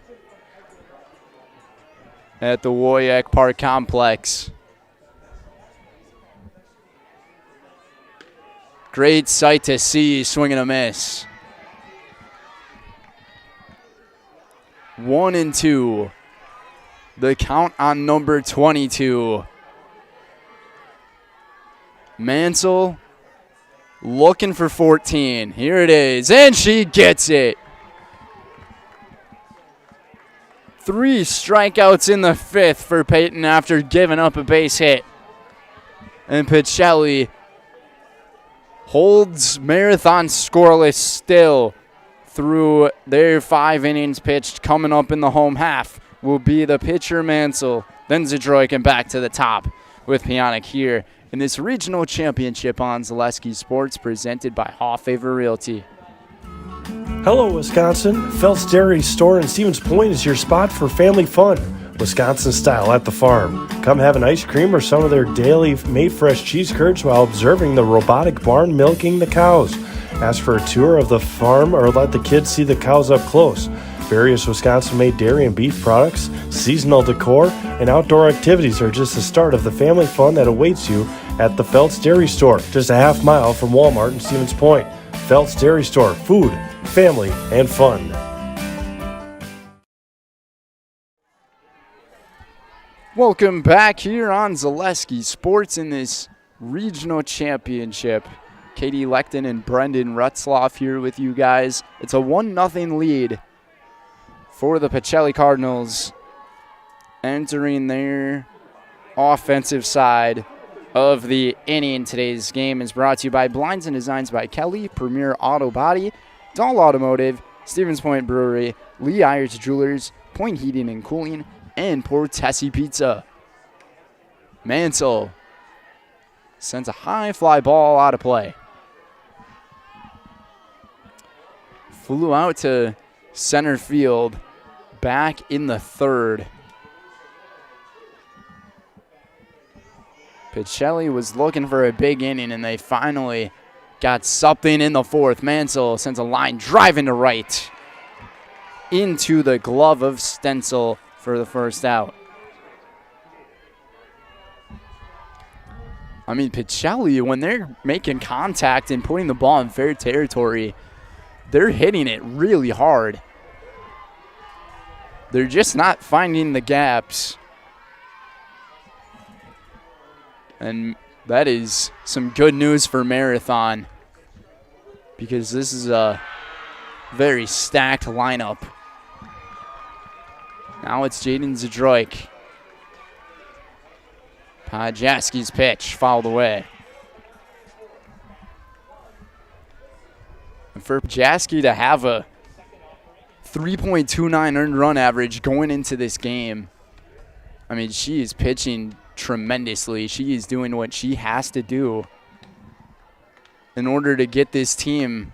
at the WIAA Park Complex. Great sight to see, swing and a miss. 1-2. The count on number 22. Mansell looking for 14. Here it is, and she gets it. 3 strikeouts in the 5th for Peyton after giving up a base hit. And Pacelli holds Marathon scoreless still through their 5 innings pitched. Coming up in the home half will be the pitcher Mansell, then Zadroik, and back to the top with Pionic here in this regional championship on Zaleski Sports, presented by Hoffaver Realty. Hello, Wisconsin. Phelps Dairy Store in Stevens Point is your spot for family fun, Wisconsin style at the farm. Come have an ice cream or some of their daily made fresh cheese curds while observing the robotic barn milking the cows. Ask for a tour of the farm or let the kids see the cows up close. Various Wisconsin-made dairy and beef products, seasonal decor, and outdoor activities are just the start of the family fun that awaits you at the Phelps Dairy Store, just a half mile from Walmart in Stevens Point. Phelps Dairy Store, food, family, and fun. Welcome back here on Zaleski Sports in this regional championship. Katie Lechten and Brendan Rutzloff here with you guys. It's a 1-0 lead for the Pacelli Cardinals, entering their offensive side of the inning. Today's game is brought to you by Blinds and Designs by Kelly, Premier Auto Body, Dahl Automotive, Stevens Point Brewery, Lee Ayers Jewelers, Point Heating and Cooling, and Portesi Pizza. Mansell sends a high fly ball out of play. Flew out to center field, back in the 3rd. Pacelli was looking for a big inning, and they finally got something in the 4th. Mansell sends a line driving to right into the glove of Stenzel for the first out. I mean, Pacelli, when they're making contact and putting the ball in fair territory, they're hitting it really hard. They're just not finding the gaps. And that is some good news for Marathon, because this is a very stacked lineup. Now it's Jaden Zadroik. Podjaski's pitch fouled away. And for Podjaski to have a 3.29 earned run average going into this game, I mean, she is pitching tremendously. She is doing what she has to do in order to get this team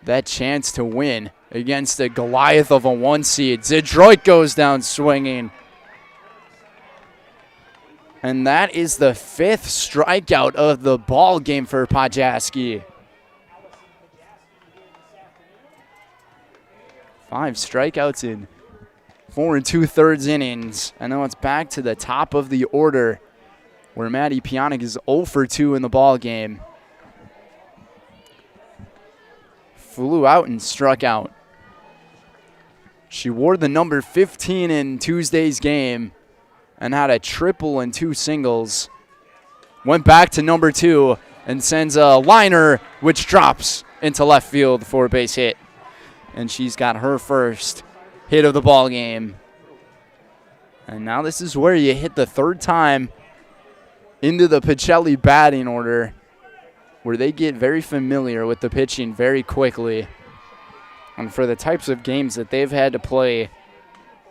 that chance to win against the Goliath of a 1 seed. Zadroik goes down swinging. And that is the 5th strikeout of the ball game for Podjaski. 5 strikeouts in 4 2/3 innings. And now it's back to the top of the order, where Maddie Pionic is 0 for 2 in the ball game. Flew out and struck out. She wore the number 15 in Tuesday's game and had a triple and 2 singles. Went back to number 2 and sends a liner, which drops into left field for a base hit. And she's got her first hit of the ball game. And now this is where you hit the 3rd time into the Pacelli batting order, where they get very familiar with the pitching very quickly. And for the types of games that they've had to play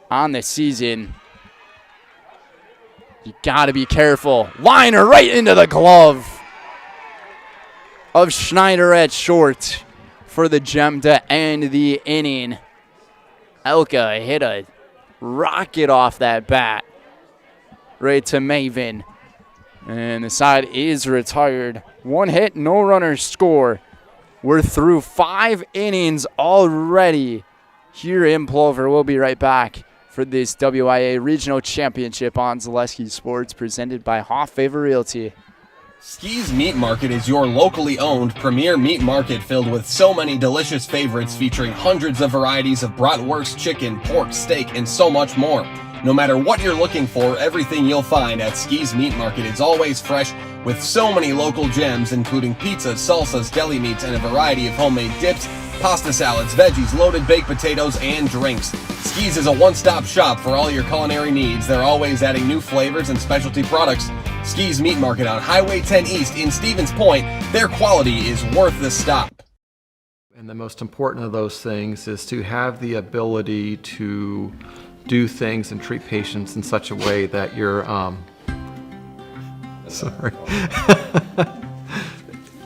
on this season, you got to be careful. Liner right into the glove of Schneider at short for the gem to end the inning. Elka hit a rocket off that bat right to Maven. And the side is retired. 1 hit, no runners score. We're through 5 innings already here in Plover. We'll be right back for this WIAA Regional Championship on Zaleski Sports, presented by Hoff Favor Realty. Ski's Meat Market is your locally owned premier meat market filled with so many delicious favorites featuring hundreds of varieties of bratwurst chicken, pork, steak, and so much more. No matter what you're looking for, everything you'll find at Ski's Meat Market is always fresh with so many local gems including pizzas, salsas, deli meats, and a variety of homemade dips, pasta salads, veggies, loaded baked potatoes, and drinks. Ski's is a one-stop shop for all your culinary needs. They're always adding new flavors and specialty products. Ski's Meat Market on Highway 10 East in Stevens Point. Their quality is worth the stop. And the most important of those things is to have the ability to do things and treat patients in such a way that you're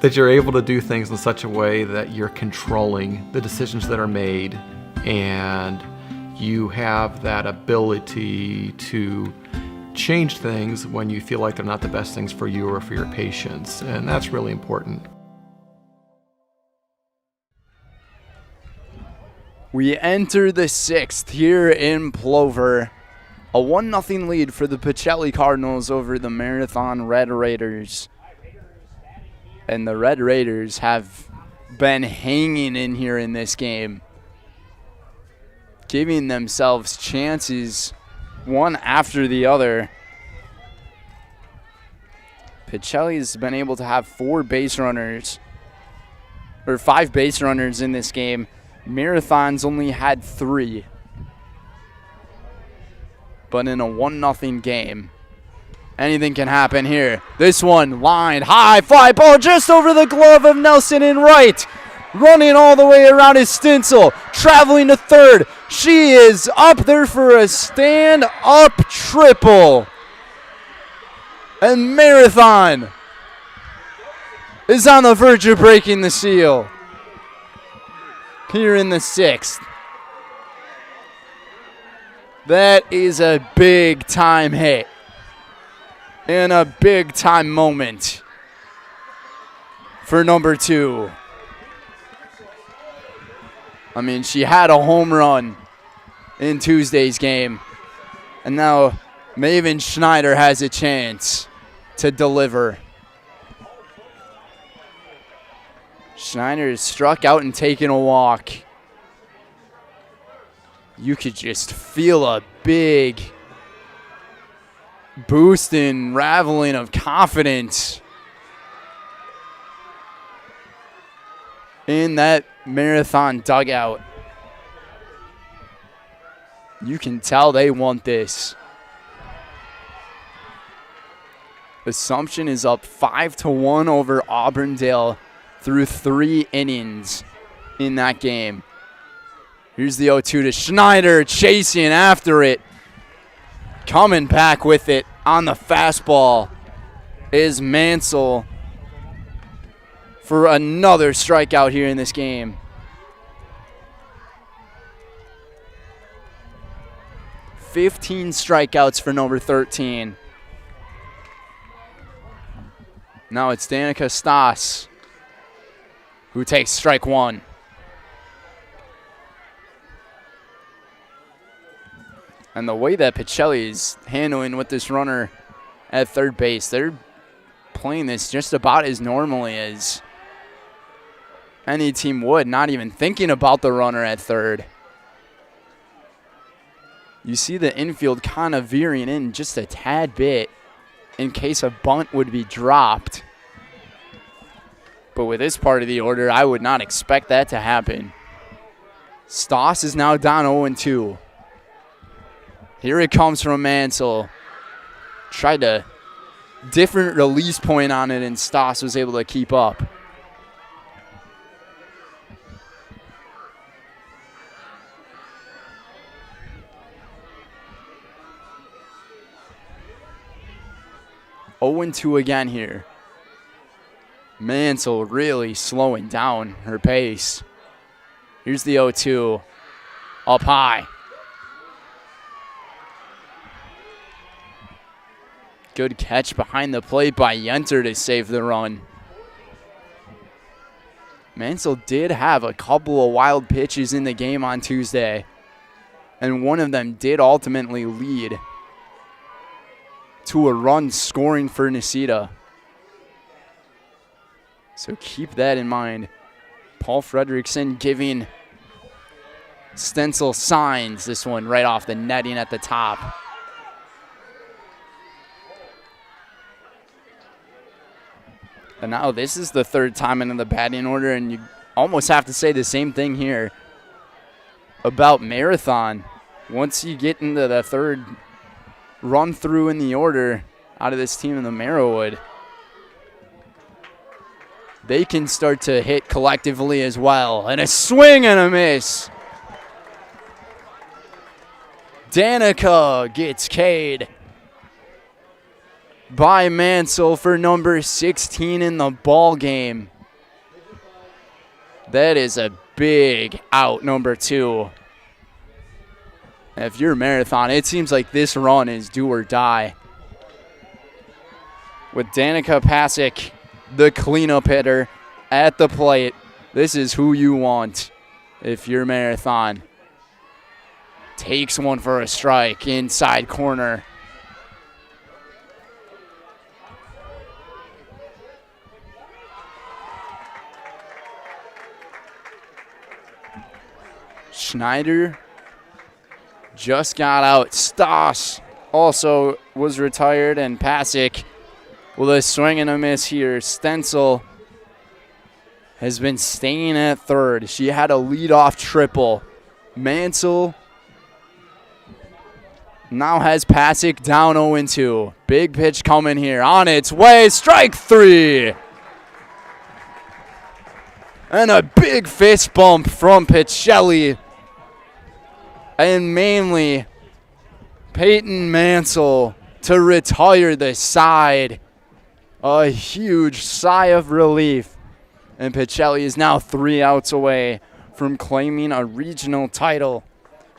that you're able to do things in such a way that you're controlling the decisions that are made, and you have that ability to change things when you feel like they're not the best things for you or for your patients, and that's really important. We enter the 6th here in Plover. A 1-0 lead for the Pacelli Cardinals over the Marathon Red Raiders. And the Red Raiders have been hanging in here in this game, giving themselves chances one after the other. Pacelli's been able to have 5 base runners in this game. Marathon's only had 3. But in a 1-0 game, anything can happen here. This one lined high, fly ball just over the glove of Nelson in right. Running all the way around is Stinsel, traveling to third. She is up there for a stand-up triple. And Marathon is on the verge of breaking the seal here in the 6th. That is a big-time hit and a big-time moment for number 2. I mean, she had a home run in Tuesday's game, and now Maven Schneider has a chance to deliver. Schneider is struck out and taken a walk. You could just feel a big boost and raveling of confidence in that Marathon dugout. You can tell they want this. Assumption is up 5-1 over Auburndale through 3 innings in that game. Here's the 0-2 to Schneider, chasing after it. Coming back with it on the fastball is Mansell for another strikeout here in this game. 15 strikeouts for number 13. Now it's Danica Stas who takes strike 1. And the way that Pacelli is handling with this runner at third base, they're playing this just about as normally as any team would, not even thinking about the runner at third. You see the infield kind of veering in just a tad bit in case a bunt would be dropped. But with this part of the order, I would not expect that to happen. Stoss is now down 0-2. Here it comes from Mansell. Tried a different release point on it, and Stoss was able to keep up. 0-2 again here. Mansell really slowing down her pace. Here's the 0-2. Up high. Good catch behind the plate by Yenter to save the run. Mansell did have a couple of wild pitches in the game on Tuesday, and one of them did ultimately lead to a run scoring for Necedah. So keep that in mind. Paul Fredrickson giving Stencil signs. This one right off the netting at the top. And now this is the third time into the batting order, and you almost have to say the same thing here about Marathon. Once you get into the third run through in the order out of this team in the Marrowwood, they can start to hit collectively as well. And a swing and a miss. Danica gets K'd by Mansell for number 16 in the ball game. That is a big out, number 2. If you're Marathon, it seems like this run is do or die. With Danica Pasick, the cleanup hitter, at the plate, this is who you want if you're Marathon. Takes one for a strike, inside corner. Schneider just got out. Stoss also was retired, and Pasick with a swing and a miss here. Stencil has been staying at third. She had a leadoff triple. Mansell now has Pasick down 0-2. Big pitch coming here. On its way. Strike 3. And a big fist bump from Pacelli. And mainly Peyton Mansell to retire the side. A huge sigh of relief. And Pacelli is now 3 outs away from claiming a regional title,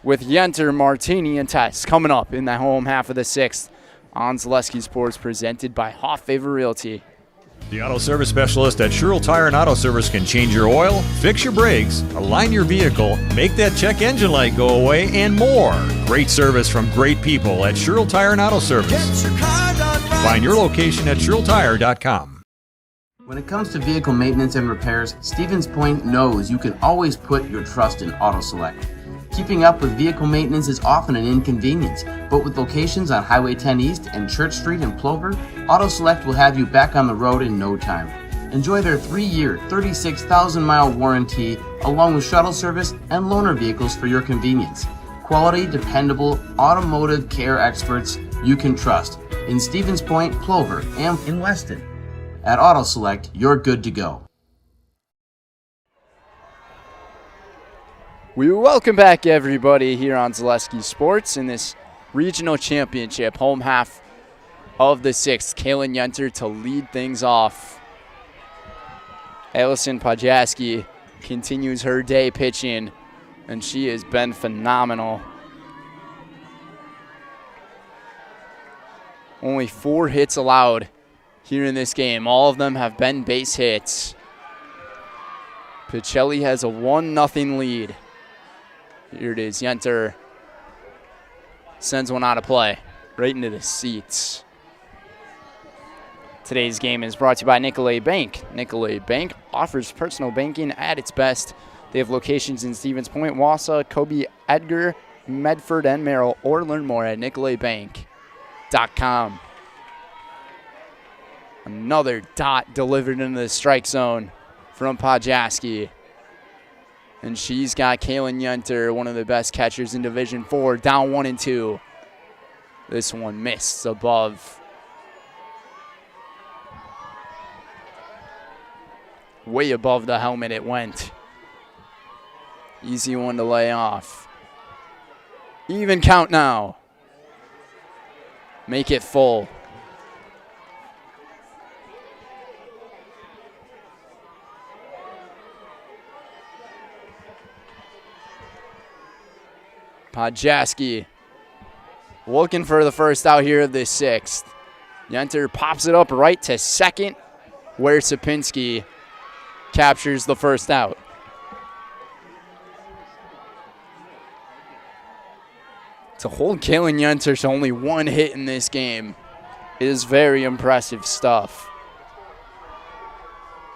with Yenter, Martini, and Tess coming up in the home half of the 6th on Zaleski Sports, presented by Hoff Favor Realty. The Auto Service Specialist at Sherrill Tire and Auto Service can change your oil, fix your brakes, align your vehicle, make that check engine light go away, and more. Great service from great people at Sherrill Tire and Auto Service. Find your location at SherrillTire.com. When it comes to vehicle maintenance and repairs, Stevens Point knows you can always put your trust in Auto Select. Keeping up with vehicle maintenance is often an inconvenience, but with locations on Highway 10 East and Church Street in Plover, Auto Select will have you back on the road in no time. Enjoy their 3-year, 36,000-mile warranty, along with shuttle service and loaner vehicles for your convenience. Quality, dependable, automotive care experts you can trust in Stevens Point, Plover, and in Weston. At Auto Select, you're good to go. We welcome back everybody here on Zaleski Sports in this regional championship, home half of the 6th. Kaylin Yenter to lead things off. Allison Pajaski continues her day pitching, and she has been phenomenal. Only 4 hits allowed here in this game. All of them have been base hits. Pacelli has a 1-0 lead. Here it is. Yenter sends one out of play, right into the seats. Today's game is brought to you by Nicolay Bank. Nicolay Bank offers personal banking at its best. They have locations in Stevens Point, Wausau, Kobe, Edgar, Medford, and Merrill, or learn more at nicolaybank.com. Another dot delivered into the strike zone from Pajaski. And she's got Kaylin Yenter, one of the best catchers in Division 4, down 1-2. This one missed above. Way above the helmet it went. Easy one to lay off. Even count now. Make it full. Podjaski looking for the first out here of this sixth. Yenter pops it up right to second, where Sapinski captures the first out. To hold Kaylin Yenter to only one hit in this game is very impressive stuff.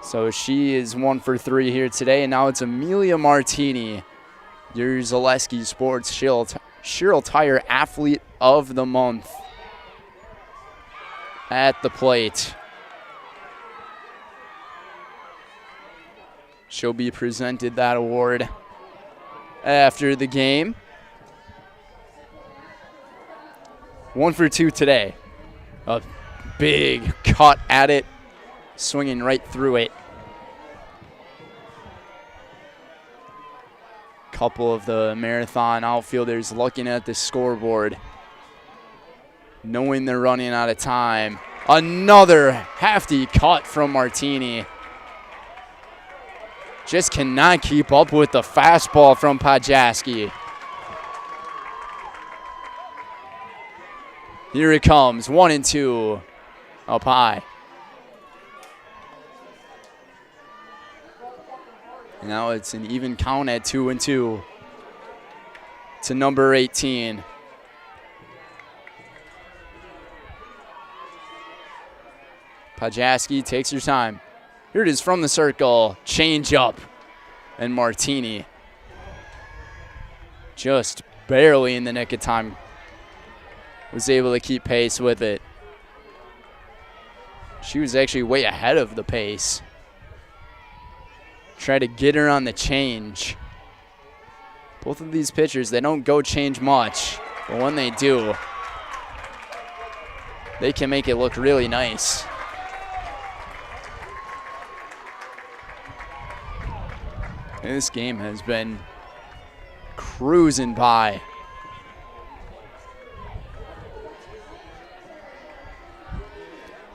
So she is 1 for 3 here today, and now it's Amelia Martini, your Zaleski Sports Sherrill Tire Athlete of the Month at the plate. She'll be presented that award after the game. 1 for 2 today. A big cut at it, swinging right through it. Couple of the Marathon outfielders looking at the scoreboard, knowing they're running out of time. Another hefty cut from Martini. Just cannot keep up with the fastball from Podjaski. Here it comes, 1-2, up high. Now it's an even count at 2-2 to number 18. Podjaski takes her time. Here it is from the circle, change up. And Martini just barely in the nick of time was able to keep pace with it. She was actually way ahead of the pace. Try to get her on the change. Both of these pitchers, they don't go change much, but when they do, they can make it look really nice. This game has been cruising by.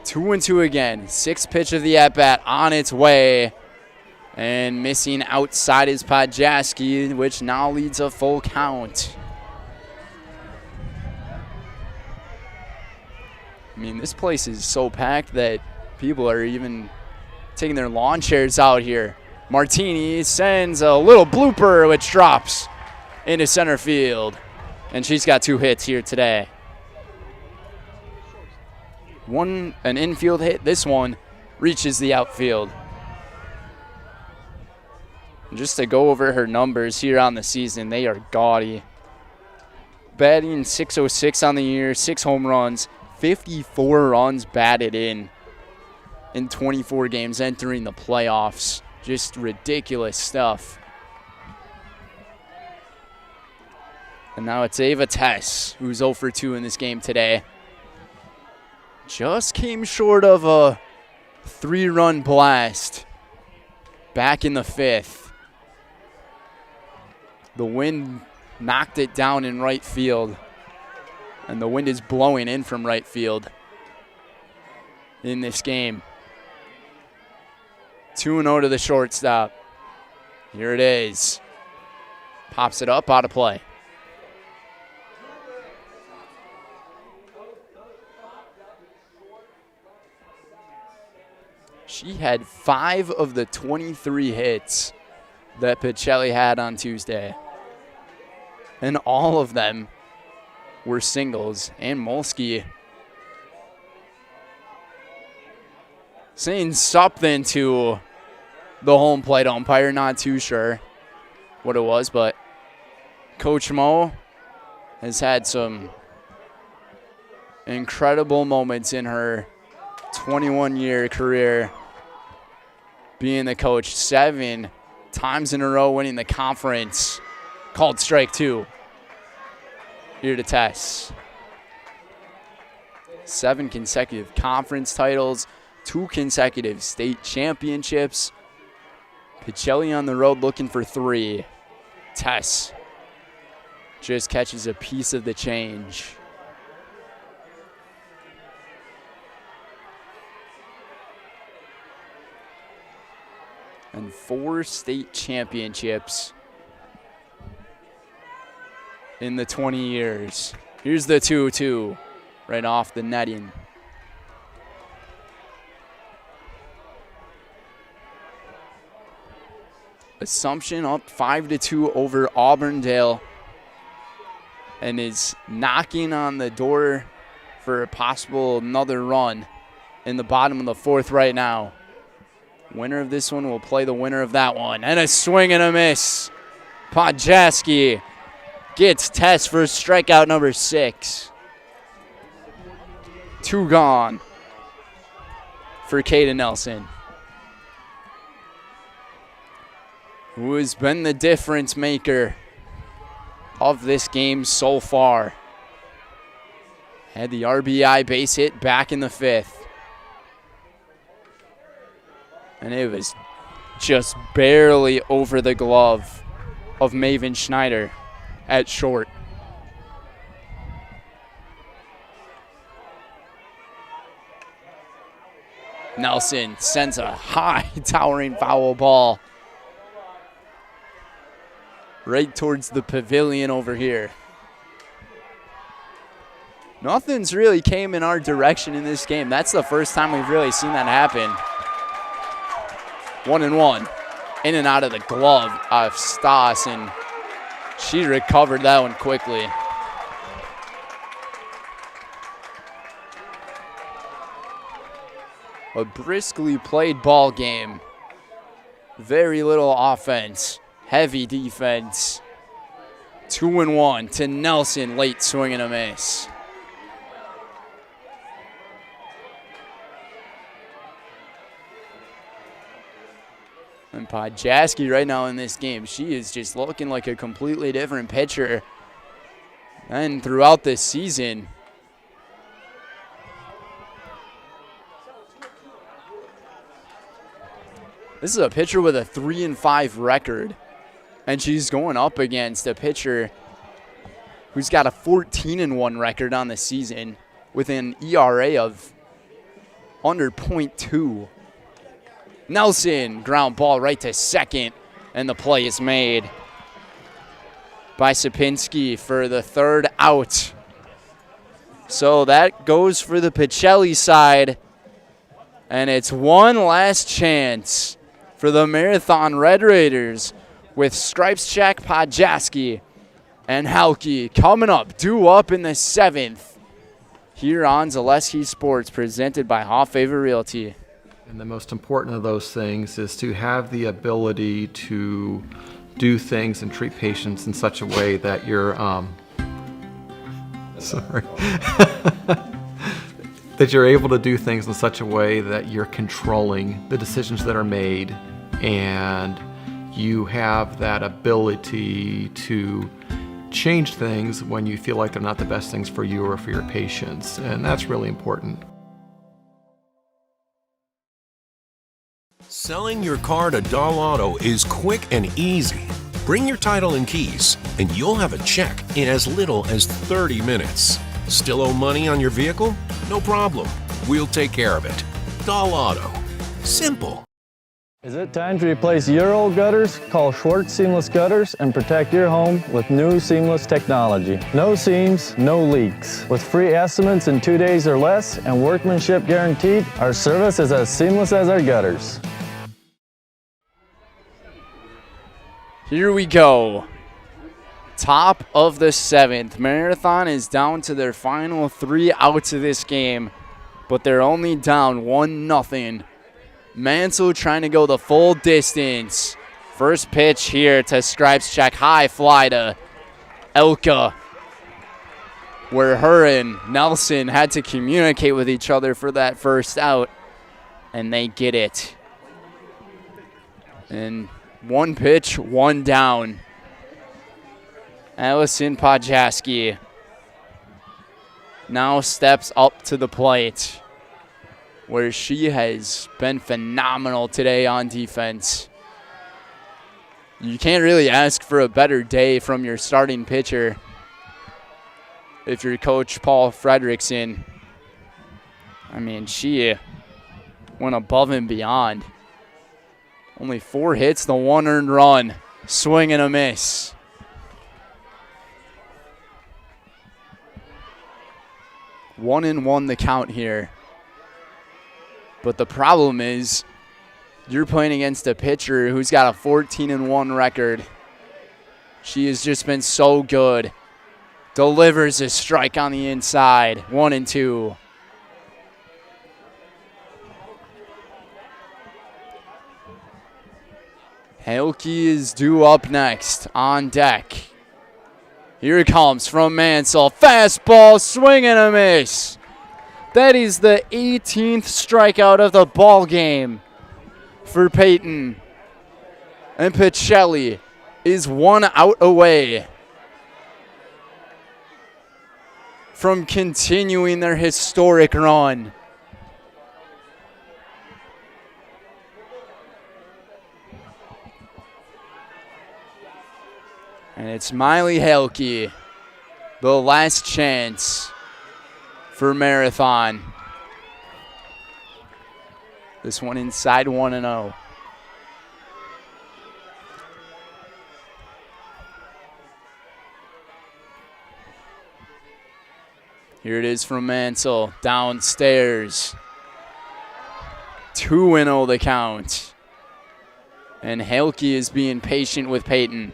Two and two again. Sixth pitch of the at-bat on its way. And missing outside is Podjaski, which now leads a full count. I mean, this place is so packed that people are even taking their lawn chairs out here. Martini sends a little blooper, which drops into center field. And she's got 2 hits here today. An infield hit. This one reaches the outfield. And just to go over her numbers here on the season, they are gaudy. Batting .606 on the year, 6 home runs, 54 runs batted in 24 games entering the playoffs. Just ridiculous stuff. And now it's Ava Tess, who's 0 for 2 in this game today. Just came short of a 3-run blast back in the 5th. The wind knocked it down in right field. And the wind is blowing in from right field in this game. 2-0 to the shortstop. Here it is. Pops it up, out of play. She had 5 of the 23 hits that Pacelli had on Tuesday. And all of them were singles. And Molsky saying something to the home plate umpire. Not too sure what it was, but Coach Mo has had some incredible moments in her 21-year career being the coach. 7 times in a row winning the conference. Called strike 2. Here to Tess. 7 consecutive conference titles, 2 consecutive state championships. Pacelli on the road looking for 3. Tess just catches a piece of the change. And 4 state championships in the 20 years. Here's the 2-2 right off the netting. Assumption up 5-2 over Auburndale and is knocking on the door for a possible another run in the bottom of the fourth right now. Winner of this one will play the winner of that one. And a swing and a miss. Podjaski gets Tess for strikeout number 6. 2 gone for Caden Nelson, who has been the difference maker of this game so far. Had the RBI base hit back in the 5th. And it was just barely over the glove of Maven Schneider at short. Nelson sends a high towering foul ball right towards the pavilion over here. Nothing's really came in our direction in this game. That's the first time we've really seen that happen. 1-1. In and out of the glove of Stas, and she recovered that one quickly. A briskly played ball game. Very little offense. Heavy defense. 2-1 to Nelson, late swing and a miss. And Podjaski right now in this game, she is just looking like a completely different pitcher than throughout this season. This is a pitcher with a 3-5 record, and she's going up against a pitcher who's got a 14-1 record on the season with an ERA of under .2. Nelson, ground ball right to second, and the play is made by Sapinski for the 3rd out. So that goes for the Pacelli side, and it's one last chance for the Marathon Red Raiders with Stripes Check, Podjaski, and Halke coming up, due up in the 7th here on Zaleski Sports, presented by Hoff Favor Realty. And the most important of those things is to have the ability to do things and treat patients in such a way that you're, that you're able to do things in such a way that you're controlling the decisions that are made, and you have that ability to change things when you feel like they're not the best things for you or for your patients, and that's really important. Selling your car to Doll Auto is quick and easy. Bring your title and keys, and you'll have a check in as little as 30 minutes. Still owe money on your vehicle? No problem. We'll take care of it. Doll Auto. Simple. Is it time to replace your old gutters? Call Schwartz Seamless Gutters and protect your home with new seamless technology. No seams, no leaks. With free estimates in 2 days or less and workmanship guaranteed, our service is as seamless as our gutters. Here we go. Top of the 7th. Marathon is down to their final 3 outs of this game, but they're only down 1-0. Mansell trying to go the full distance. First pitch here to Stripes Check. High fly to Elka, where her and Nelson had to communicate with each other for that first out, and they get it. And 1 pitch, 1 down. Allison Podjaski now steps up to the plate, where she has been phenomenal today on defense. You can't really ask for a better day from your starting pitcher if you're Coach Paul Fredrickson. I mean, she went above and beyond. Only 4 hits, the 1 earned run. Swing and a miss. 1-1 the count here. But the problem is you're playing against a pitcher who's got a 14-1 record. She has just been so good. Delivers a strike on the inside. 1-2. Helke is due up next on deck. Here it comes from Mansell. Fastball, swing and a miss. That is the 18th strikeout of the ball game for Peyton. And Pacelli is 1 out away from continuing their historic run. And it's Miley Helke, the last chance for Marathon. This one inside 1-0. Here it is from Mansell, downstairs. 2-0 the count. And Helke is being patient with Peyton.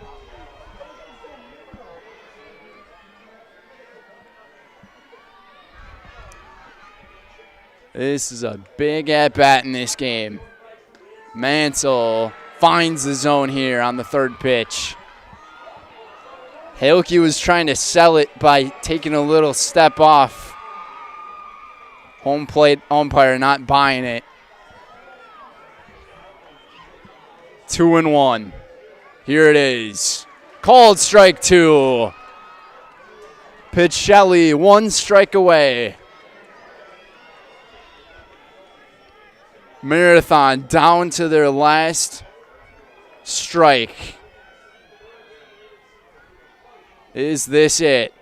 This is a big at-bat in this game. Mansell finds the zone here on the third pitch. Helke was trying to sell it by taking a little step off. Home plate umpire not buying it. 2-1. Here it is. Called strike 2. Pacelli 1 strike away. Marathon down to their last strike. Is this it?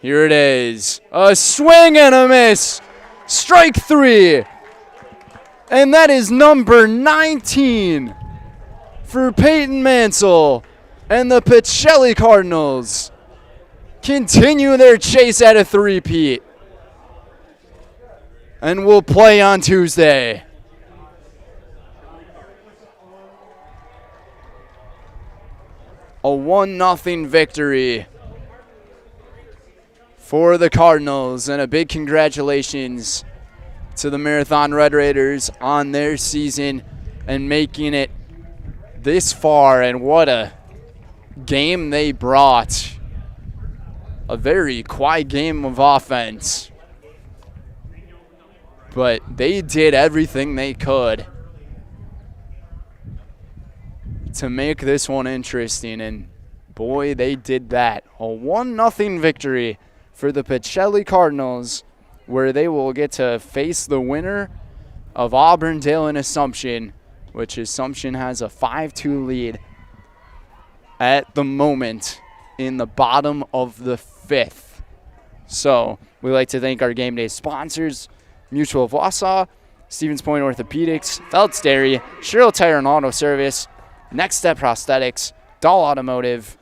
Here it is. A swing and a miss. Strike 3. And that is number 19 for Peyton Mansell. And the Pacelli Cardinals continue their chase at a three-peat. And will play on Tuesday. A 1-0 victory for the Cardinals, and a big congratulations to the Marathon Red Raiders on their season and making it this far. And what a game they brought. A very quiet game of offense. But they did everything they could to make this one interesting, and boy, they did that. A 1-0 victory for the Pacelli Cardinals, where they will get to face the winner of Auburndale and Assumption, which Assumption has a 5-2 lead at the moment in the bottom of the 5th. So we'd like to thank our game day sponsors, Mutual of Wausau, Stevens Point Orthopedics, Feltz Dairy, Sherrill Tire and Auto Service, Next Step Prosthetics, Dahl Automotive.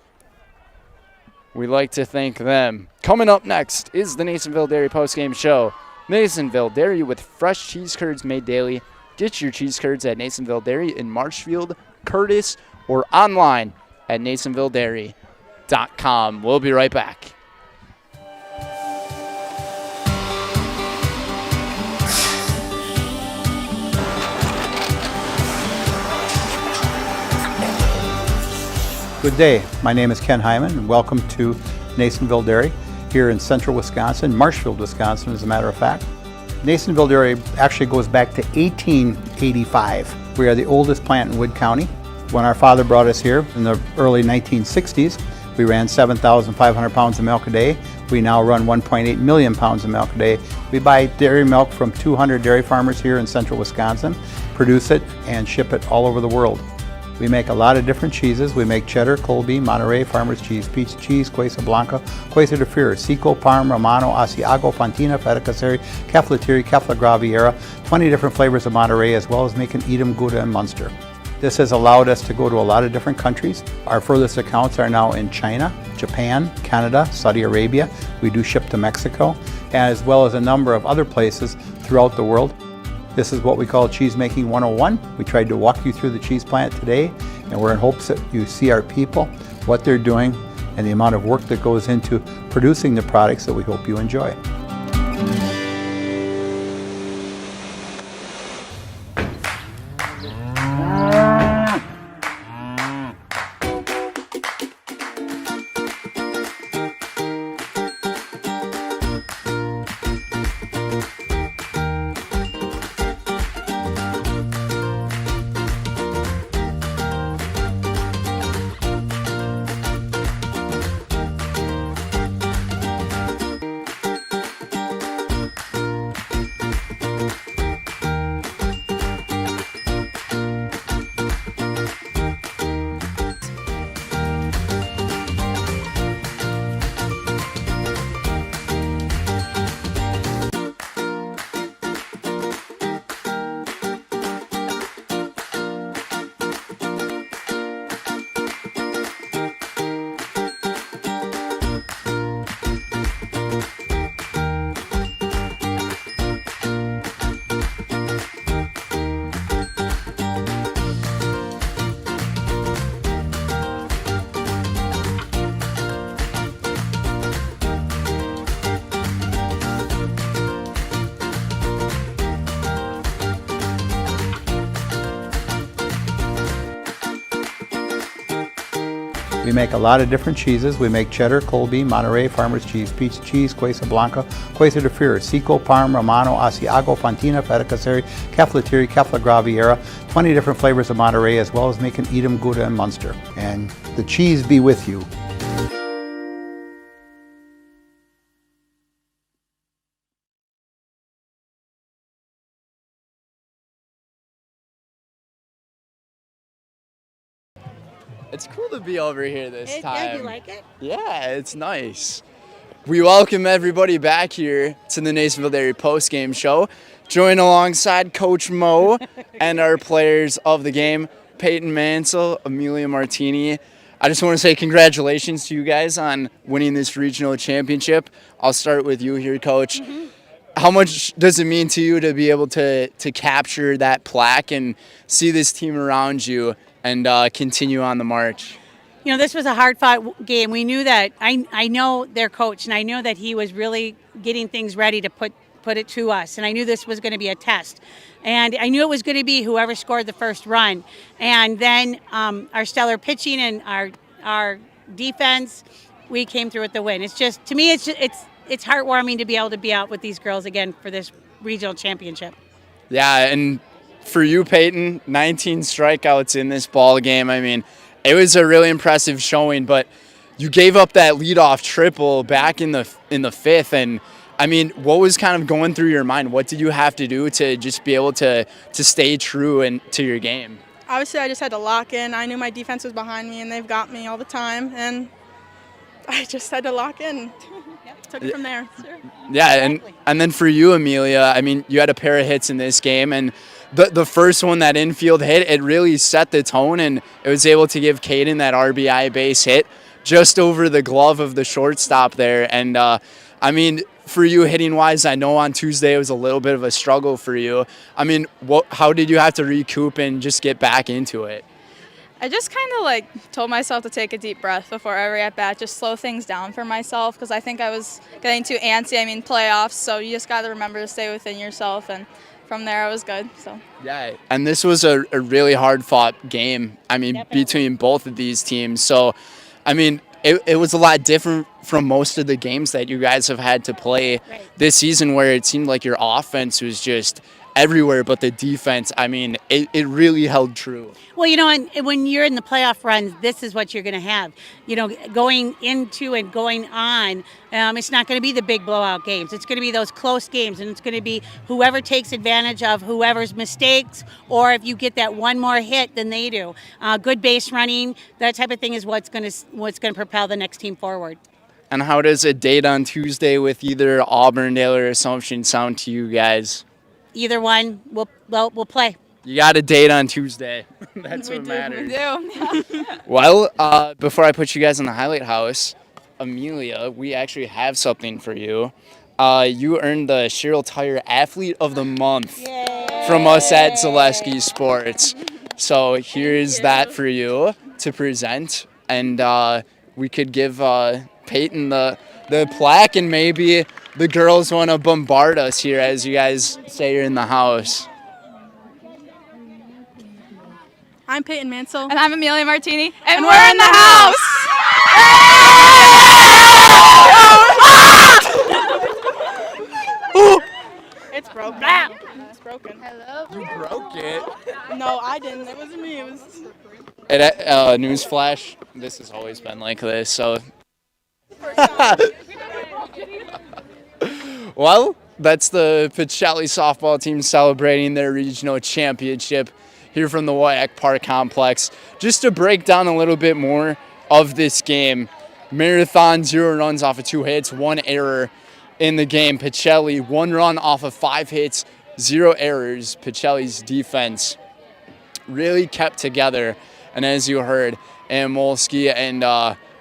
We'd like to thank them. Coming up next is the Nasonville Dairy Postgame Show. Nasonville Dairy with fresh cheese curds made daily. Get your cheese curds at Nasonville Dairy in Marshfield, Curtis, or online at nasonvilledairy.com. We'll be right back. Good day. My name is Ken Hyman, and welcome to Nasonville Dairy here in central Wisconsin, Marshfield, Wisconsin, as a matter of fact. Nasonville Dairy actually goes back to 1885. We are the oldest plant in Wood County. When our father brought us here in the early 1960s, we ran 7,500 pounds of milk a day. We now run 1.8 million pounds of milk a day. We buy dairy milk from 200 dairy farmers here in central Wisconsin, produce it, and ship it all over the world. We make a lot of different cheeses. We make cheddar, Colby, Monterey, Farmer's Cheese, Peach Cheese, Quesa Blanca, Quesa de Freer, Seco, Parm, Romano, Asiago, Fontina, Feta Caseri, Caflatiri, Cafla Graviera, 20 different flavors of Monterey, as well as making Edam, Gouda, and Munster. This has allowed us to go to a lot of different countries. Our furthest accounts are now in China, Japan, Canada, Saudi Arabia. We do ship to Mexico, as well as a number of other places throughout the world. This is what we call Cheese Making 101. We tried to walk you through the cheese plant today, and we're in hopes that you see our people, what they're doing, and the amount of work that goes into producing the products that we hope you enjoy. We make a lot of different cheeses. We make cheddar, Colby, Monterey, Farmer's Cheese, Peach Cheese, Quesa Blanca, Quesa de Fir, Seco, Parm, Romano, Asiago, Fontina, Feta Caseri, Caflateri, Cafla Graviera, 20 different flavors of Monterey, as well as making Edam, Gouda, and Munster. And the cheese be with you. It's cool to be over here this time. Yeah, you like it? Yeah, it's nice. We welcome everybody back here to the Nasonville Dairy Postgame Show. Join alongside Coach Mo and our players of the game, Peyton Mansell, Amelia Martini. I just want to say congratulations to you guys on winning this regional championship. I'll start with you here, Coach. Mm-hmm. How much does it mean to you to be able to capture that plaque and see this team around you and continue on the march? You know, this was a hard-fought game. We knew that. I know their coach, and I know that he was really getting things ready to put it to us. And I knew this was going to be a test. And I knew it was going to be whoever scored the first run. And then our stellar pitching and our defense, we came through with the win. It's just, to me, it's heartwarming to be able to be out with these girls again for this regional championship. Yeah, and for you, Peyton, 19 strikeouts in this ball game. I mean, it was a really impressive showing, but you gave up that leadoff triple back in the fifth. And I mean, what was kind of going through your mind? What did you have to do to just be able to stay true to your game? Obviously, I just had to lock in. I knew my defense was behind me, and they've got me all the time, and I just had to lock in. Took it from there. Sure. Yeah, and then for you, Amelia, I mean, you had a pair of hits in this game, and the first one, that infield hit, it really set the tone, and it was able to give Caden that RBI base hit just over the glove of the shortstop there. And, I mean, for you hitting-wise, I know on Tuesday it was a little bit of a struggle for you. I mean, how did you have to recoup and just get back into it? I just kind of told myself to take a deep breath before every at-bat, just slow things down for myself, because I think I was getting too antsy. I mean, playoffs, so you just got to remember to stay within yourself, and from there I was good. So yeah, and this was a really hard-fought game, I mean, definitely, between both of these teams. So, I mean, it was a lot different from most of the games that you guys have had to play this season, where it seemed like your offense was just everywhere, but the defense, I mean, it really held true. Well, you know, and when you're in the playoff runs, this is what you're going to have. You know, going into and going on, it's not going to be the big blowout games. It's going to be those close games, and it's going to be whoever takes advantage of whoever's mistakes, or if you get that one more hit than they do. Good base running, that type of thing is what's going to propel the next team forward. And how does a date on Tuesday with either Auburndale or Assumption sound to you guys? Either one, we'll play. You got a date on Tuesday. That's what matters. We do. Well, before I put you guys in the highlight house, Amelia, we actually have something for you. You earned the Cheryl Tire Athlete of the Month from us at Zaleski Sports. So here's that for you to present, and we could give Peyton the plaque, and maybe the girls want to bombard us here as you guys say you're in the house. I'm Peyton Mansell. And I'm Amelia Martini. And we're in the house! It's broken. It's broken. Hello. You broke it. No, I didn't. It wasn't me. It was. Newsflash, this has always been like this, so. Well, that's the Pacelli softball team celebrating their regional championship here from the WIAA Park Complex. Just to break down a little bit more of this game, Marathon 0 runs off of 2 hits, 1 error in the game. Pacelli 1 run off of 5 hits, 0 errors. Pacelli's defense really kept together. And as you heard, Ann Molsky and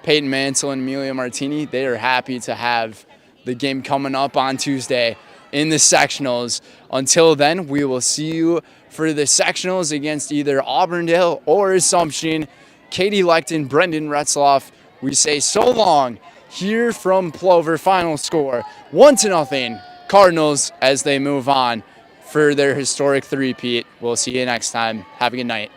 Peyton Mansell and Amelia Martini, they are happy to have the game coming up on Tuesday in the sectionals. Until then, we will see you for the sectionals against either Auburndale or Assumption. Katie Lechten, Brendan Retzloff, we say so long here from Plover. Final score 1-0 Cardinals as they move on for their historic three-peat. We'll see you next time. Have a good night.